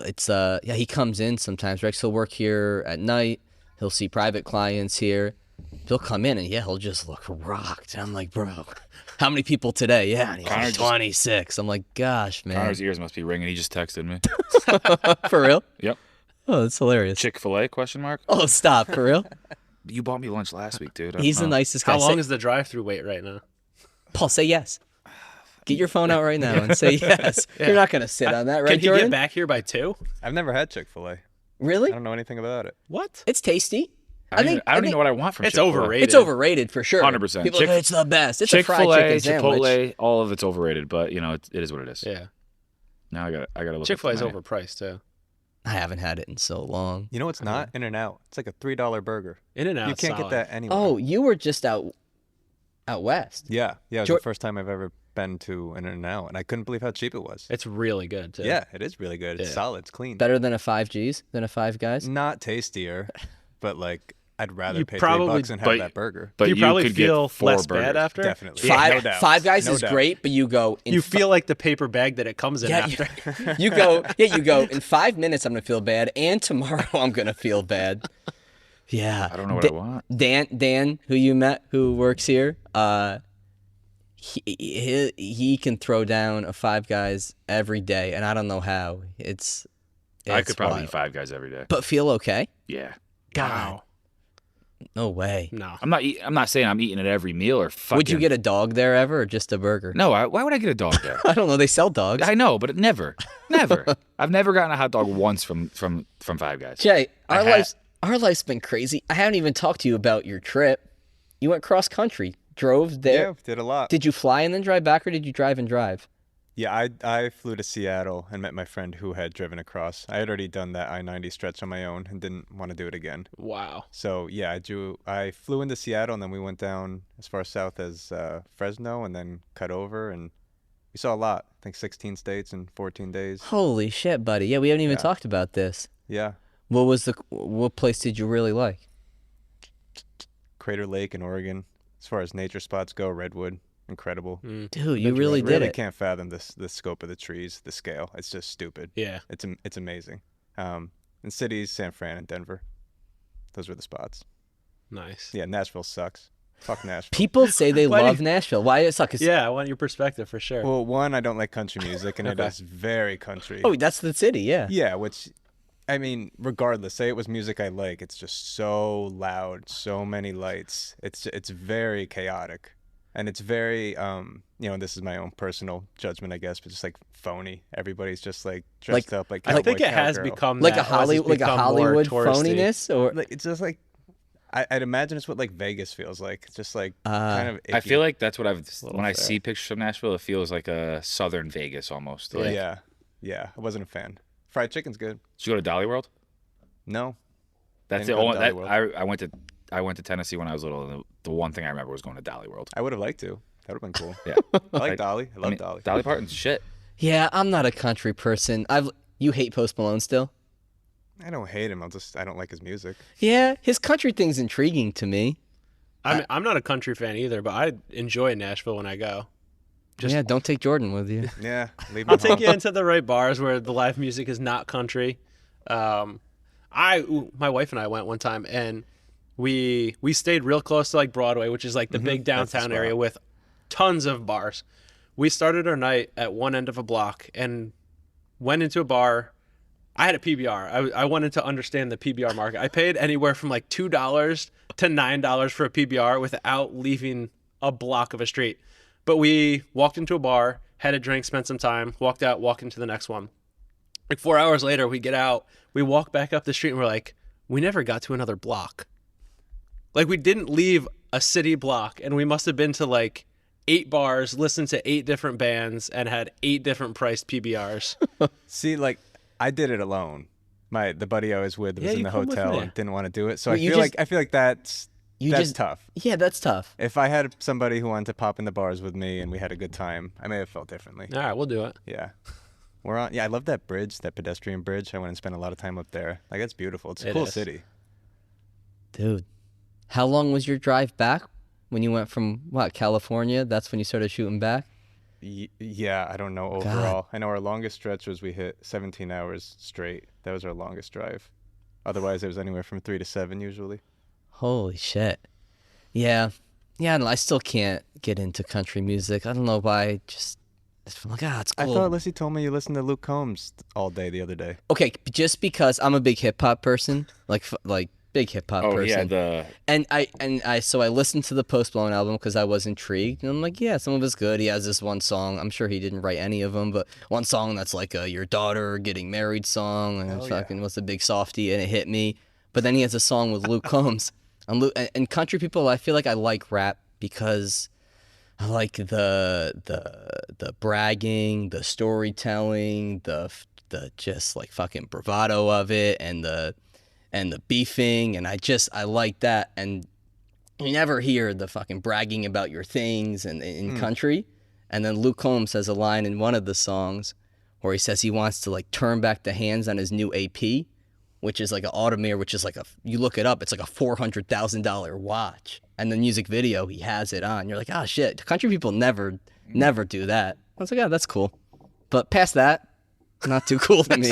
comes in sometimes, right? So he'll work here at night. He'll see private clients here. He'll come in and he'll just look rocked. And I'm like, bro, how many people today? Yeah, and he's Connor like, just- 26. I'm like, gosh, man. Connor's ears must be ringing. He just texted me. For real? Yep. Oh, that's hilarious. Chick-fil-A, question mark? Oh, stop. For real? You bought me lunch last week, dude. I don't He's the know. nicest guy. How long Say- is the drive-through wait right now? Paul, say yes. Get your phone out right now and say yes. You're not going to sit on that, right, Can he Jordan? get back here by 2? I've never had Chick-fil-A. Really? I don't know anything about it. What? It's tasty. I don't even know what I want from It's Chick-fil-A. overrated. It's overrated for sure. 100%. People are like, it's the best. It's a fried Chick-fil-A, chicken sandwich. Chipotle, all of it's overrated, but it is what it is. Yeah. Now I gotta look. Chick-fil-A is at the menu. overpriced too. I haven't had it in so long. You know what's not? In-N-Out. It's like a $3 burger. In-N-Out. You can't get that anywhere. Oh, you were just out west. Yeah. Yeah, it was Jor- the first time I've ever been to an In-N-Out, and I couldn't believe how cheap it was. It's really good too. Yeah, it is really good. It's Yeah. solid. It's clean. Better than a 5Gs, than a Five Guys. Not tastier, but like I'd rather You pay probably- $3 and have but- that burger. But you probably could feel get 4 less burgers. bad after. Definitely. Yeah. Five, no doubt. Five Guys No is doubt. great, but you go. You feel like the paper bag that it comes in Yeah, after. you go. Yeah, you go. In 5 minutes, I'm gonna feel bad, and tomorrow I'm gonna feel bad. Yeah. I don't know what I want. Dan, who you met, who works here, he can throw down a Five Guys every day, and I don't know how. It's I could probably wild. eat 5 Guys every day. But feel okay? Yeah. Wow. No way. No. I'm not saying I'm eating it every meal or fucking. Would you get a dog there ever, or just a burger? No. Why would I get a dog there? I don't know. They sell dogs. I know, but never. I've never gotten a hot dog once from 5 Guys. Jay, I our had- life's been crazy. I haven't even talked to you about your trip. You went cross country, drove there. Yeah, did a lot. Did you fly and then drive back, or did you drive and drive? Yeah, I flew to Seattle and met my friend who had driven across. I had already done that I-90 stretch on my own and didn't want to do it again. Wow. So yeah, I flew into Seattle and then we went down as far south as Fresno and then cut over, and we saw a lot. I think 16 states in 14 days. Holy shit, buddy. Yeah, we haven't even Yeah. talked about this. Yeah, What place did you really like? Crater Lake in Oregon. As far as nature spots go, Redwood, incredible. Dude, you really did Really it. can't fathom the scope of the trees, the scale. It's just stupid. Yeah. It's amazing. In cities, San Fran and Denver. Those were the spots. Nice. Yeah, Nashville sucks. Fuck Nashville. People say they Why do love you- Nashville. Why it sucks? Yeah, I want your perspective for sure. Well, one, I don't like country music, and Okay. it is very country. Oh, that's the city, yeah. Yeah, which, I mean, regardless, say it was music I like, it's just so loud, so many lights. It's very chaotic, and it's very this is my own personal judgment, I guess, but just like phony. Everybody's just like dressed up like I cowboy, think it has cowgirl. become Like that a as it's Hollywood, become more Hollywood touristy. phoniness, or Like, it's just like I'd imagine it's what like Vegas feels like. It's just like kind of. I icky. feel like that's what little when I fair. see pictures of Nashville, it feels like a southern Vegas almost. Like, Yeah, I wasn't a fan. Fried chicken's good. Did you go to Dolly World? No, That's Didn't the go to only. Dolly That, I went to Tennessee when I was little, and the one thing I remember was going to Dolly World. I would have liked to. That would have been cool. Yeah, I like Dolly. I love Dolly. Dolly Parton's shit. yeah, I'm not a country person. You hate Post Malone still? I don't hate him. I don't like his music. Yeah, his country thing's intriguing to me. I'm not a country fan either, but I enjoy Nashville when I go. Yeah, don't take Jordan with you. Yeah, leave him I'll at home. take you into the right bars where the live music is not country. My wife and I went one time, and we stayed real close to like Broadway, which is like the big That's the downtown area spot. with tons of bars. We started our night at one end of a block and went into a bar. I had a PBR. I wanted to understand the PBR market. I paid anywhere from like $2 to $9 for a PBR without leaving a block of a street. But we walked into a bar, had a drink, spent some time, walked out, walked into the next one. Like 4 hours later, we get out, we walk back up the street, and we're like, we never got to another block. Like, we didn't leave a city block, and we must have been to like 8 bars, listened to 8 different bands, and had 8 different priced PBRs. See, like I did it alone. The buddy I was with was Yeah, in you the come with hotel me. and didn't want to do it. So Well, I feel like that's just- tough. Yeah, that's tough. If I had somebody who wanted to pop in the bars with me and we had a good time, I may have felt differently. All right, we'll do it. Yeah. We're on. Yeah, I love that bridge, that pedestrian bridge. I went and spent a lot of time up there. Like, that's beautiful. It's a It cool is. city. Dude, how long was your drive back when you went from, California? That's when you started shooting back? Yeah, I don't know overall. I know our longest stretch was we hit 17 hours straight. That was our longest drive. Otherwise, it was anywhere from 3 to 7 usually. Holy shit. Yeah. Yeah, I still can't get into country music. I don't know why. It's like, it's I cool. thought Lissy told me you listened to Luke Combs all day the other day. Okay, just because I'm a big hip hop person, like big hip hop Oh person. yeah, And I listened to the Post Malone album because I was intrigued, and I'm like, yeah, some of it's good. He has this one song. I'm sure he didn't write any of them, but one song that's like a your daughter getting married song, and fucking what's a big softie, and it hit me. But then he has a song with Luke Combs, and country people. I feel like I like rap because I like the bragging, the storytelling, the just like fucking bravado of it, and the beefing, and I like that. And you never hear the fucking bragging about your things and in country. And then Luke Combs has a line in one of the songs where he says he wants to like turn back the hands on his new AP, which is like an Audemars, which is like you look it up, it's like a $400,000 watch. And the music video, he has it on. You're like, oh shit, country people never do that. I was like, oh, that's cool. But past that, not too cool to me.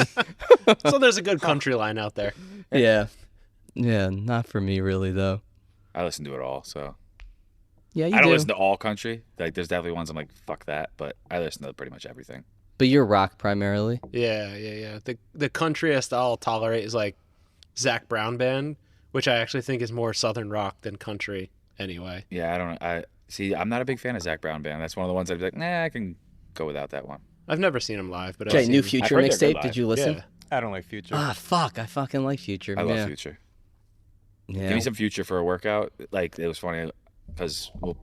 So there's a good country line out there. Yeah, not for me really though. I listen to it all. So Yeah, you I don't do. listen to all country. Like, there's definitely ones I'm like, fuck that. But I listen to pretty much everything. But you're rock primarily. Yeah. The countryest I'll tolerate is like Zach Brown Band, which I actually think is more southern rock than country anyway. Yeah, I don't. I'm not a big fan of Zach Brown Band. That's one of the ones I'd be like, nah, I can go without that one. I've never seen him live, but Okay, I've seen new him. Future heard they're good mixtape. live. Did you listen? Yeah. I don't like Future. Ah, fuck! I fucking like Future. I yeah. love Future. Yeah. Give me some Future for a workout. Like, it was funny because we'll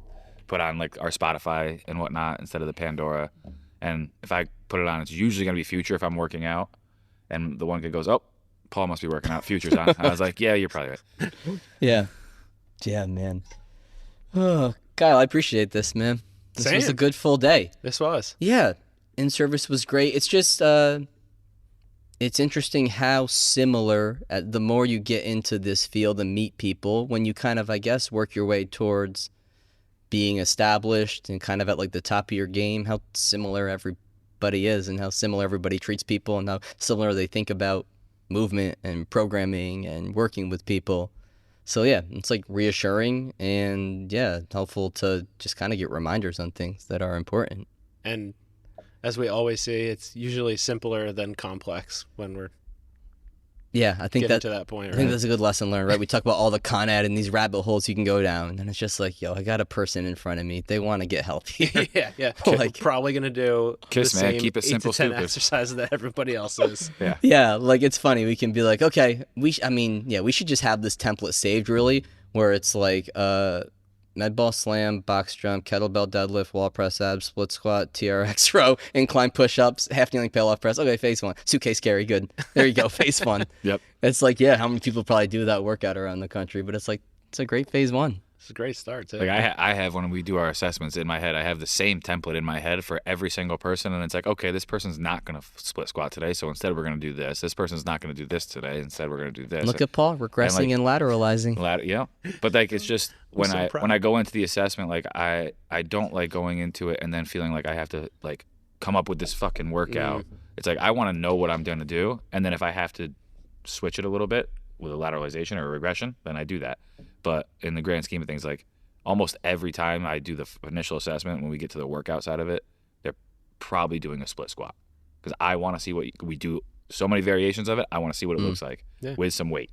put on like our Spotify and whatnot instead of the Pandora. And if I put it on, it's usually gonna be Future if I'm working out. And the one kid goes, "Oh, Paul must be working out. Future's on." I was like, "Yeah, you're probably right." Yeah. Yeah, man. Oh, Kyle, I appreciate this, man. This was a Same. good full day. This was. Yeah, in service was great. It's just, it's interesting how similar, the more you get into this field and meet people, when you kind of, I guess, work your way towards being established and kind of at like the top of your game, how similar everybody is and how similar everybody treats people and how similar they think about movement and programming and working with people. So yeah, it's like reassuring and yeah, helpful to just kind of get reminders on things that are important. And as we always see, it's usually simpler than complex when we're Yeah, I think getting that to that point, I think right? that's a good lesson learned, right? We talk about all the con ed and these rabbit holes you can go down, and it's just like, yo, I got a person in front of me. They want to get healthy. yeah. Like- We're probably gonna do Kiss, the man. same Keep it 8 simple, to 10 stupid. exercises that everybody else is. Yeah. Yeah, like it's funny. We can be like, okay, we should just have this template saved, really, where it's like med ball slam, box jump, kettlebell deadlift, wall press abs, split squat, TRX row, incline push-ups, half kneeling pail off press. Okay, phase 1. Suitcase carry, good. There you go, phase 1. Yep. It's like, yeah, how many people probably do that workout around the country? But it's like, it's a great phase 1. It's a great start too. Like I have when we do our assessments in my head, I have the same template in my head for every single person, and it's like, okay, this person's not gonna split squat today, so instead we're gonna do this. This person's not gonna do this today, instead we're gonna do this. Look at Paul regressing and lateralizing. Yeah, but like it's just when so I proud. when I go into the assessment, like I don't like going into it and then feeling like I have to like come up with this fucking workout. It's like I want to know what I'm gonna do, and then if I have to switch it a little bit with a lateralization or a regression, then I do that. but in the grand scheme of things, like almost every time I do the initial assessment, when we get to the workout side of it, they're probably doing a split squat because I want to see what we do. So many variations of it. I want to see what it looks like with some weight.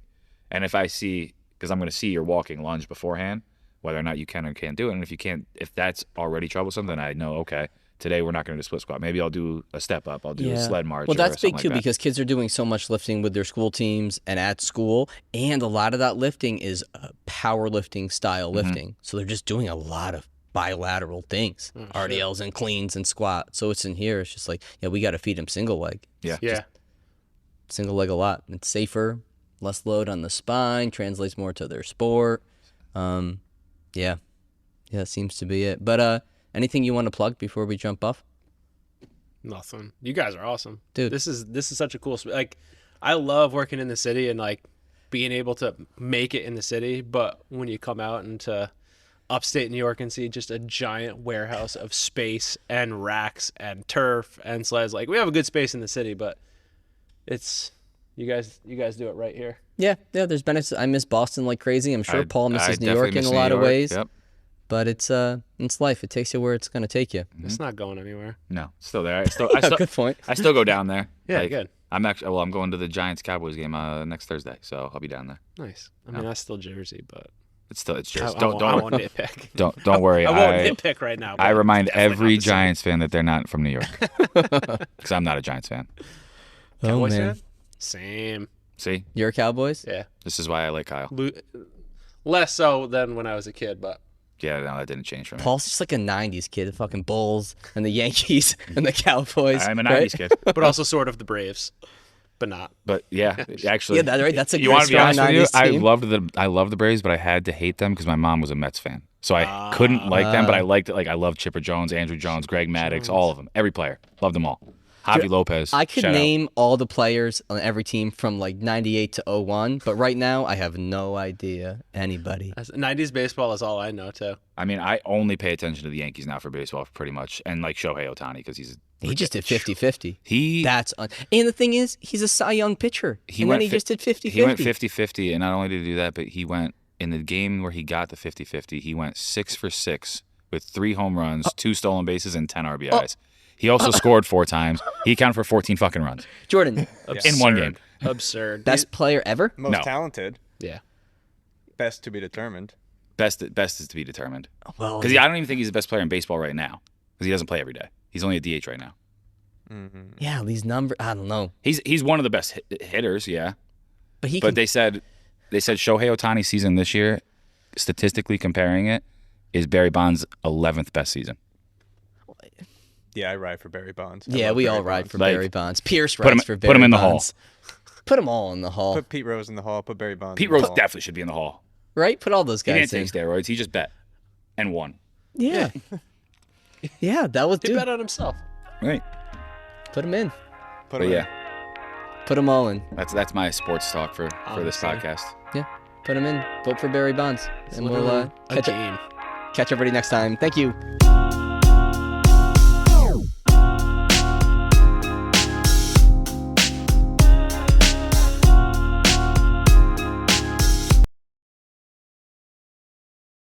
And if I see, because I'm going to see your walking lunge beforehand, whether or not you can or can't do it. And if you can't, if that's already troublesome, then I know, okay, today we're not going to do split squat. Maybe I'll do a step up. I'll do a sled march. Well, that's big like too that. because kids are doing so much lifting with their school teams and at school, and a lot of that lifting is powerlifting style lifting. So they're just doing a lot of bilateral things, RDLs and cleans and squat. So it's in here. It's just like, we got to feed them single leg. Yeah. Yeah. Single leg a lot. It's safer, less load on the spine, translates more to their sport. Yeah, that seems to be it. But anything you want to plug before we jump off? Nothing. You guys are awesome, dude. This is such a cool. Like, I love working in the city and like being able to make it in the city. But when you come out into upstate New York and see just a giant warehouse of space and racks and turf and sleds, like we have a good space in the city, but it's you guys do it right here. Yeah. There's benefits. I miss Boston like crazy. I'm sure Paul misses New definitely York in miss a lot New of York. ways. Yep. But it's life. It takes you where it's going to take you. It's not going anywhere. No, it's still there. I still, Good point. I still go down there. Yeah, good. I'm going to the Giants-Cowboys game next Thursday, so I'll be down there. Nice. I mean, that's still Jersey, but It's Jersey. I won't nitpick. Don't worry. I won't nitpick right now. I but remind it's definitely every not the same. Giants fan that they're not from New York, because I'm not a Giants fan. Cowboys man. fan? Same. See, You're a Cowboys? Yeah. this is why I like Kyle. Less so than when I was a kid, but Yeah, no, that didn't change for me. Paul's just like a 90s kid. The fucking Bulls and the Yankees and the Cowboys. I'm a right? 90s kid, but also sort of the Braves, but not. but yeah, actually, Yeah, that's a you good, want to be strong honest with you? 90s team. I loved the Braves, but I had to hate them because my mom was a Mets fan, so I couldn't like them. But I liked it. Like I loved Chipper Jones, Andrew Jones, Greg Maddux, all of them, every player, loved them all. Javi Lopez. I could shout out. name all the players on every team from like 98 to 01, but right now I have no idea anybody. 90s baseball is all I know, too. I mean, I only pay attention to the Yankees now for baseball, pretty much, and like Shohei Ohtani because He just did 50-50. And the thing is, he's a Cy Young pitcher. He just did 50-50. He went 50-50, and not only did he do that, but he went in the game where he got the 50-50. He went 6 for 6 with 3 home runs, 2 stolen bases, and 10 RBIs. He also scored 4 times. He accounted for 14 fucking runs Jordan, in one game. Absurd. best player ever? Most No. talented, Yeah. best to be determined. Best is to be determined. Well, Because I don't even think he's the best player in baseball right now. Because he doesn't play every day. He's only a DH right now. yeah, these numbers, I don't know. He's one of the best hitters, yeah. But they said Shohei Ohtani's season this year, statistically comparing it, is Barry Bonds' 11th best season. Yeah, I ride for Barry Bonds. I Yeah, love we Barry all ride Bonds. for Like, Barry Bonds. Pierce put him- rides for put Barry him in the hall. Bonds. Put them all in the hall, Put Pete Rose in the hall. Put Barry Bonds. Pete in the Rose hall. definitely should be in the hall. right? Put all those He guys didn't in. take steroids. He just bet and won. Yeah. Yeah, that was He dude. bet on himself. Right. Put them in. Put But him in. yeah, Put them all in. that's my sports talk for this Honestly. podcast. Yeah. Put them in. Vote for Barry Bonds. And we'll Literally a catch game. everybody next time. Thank you.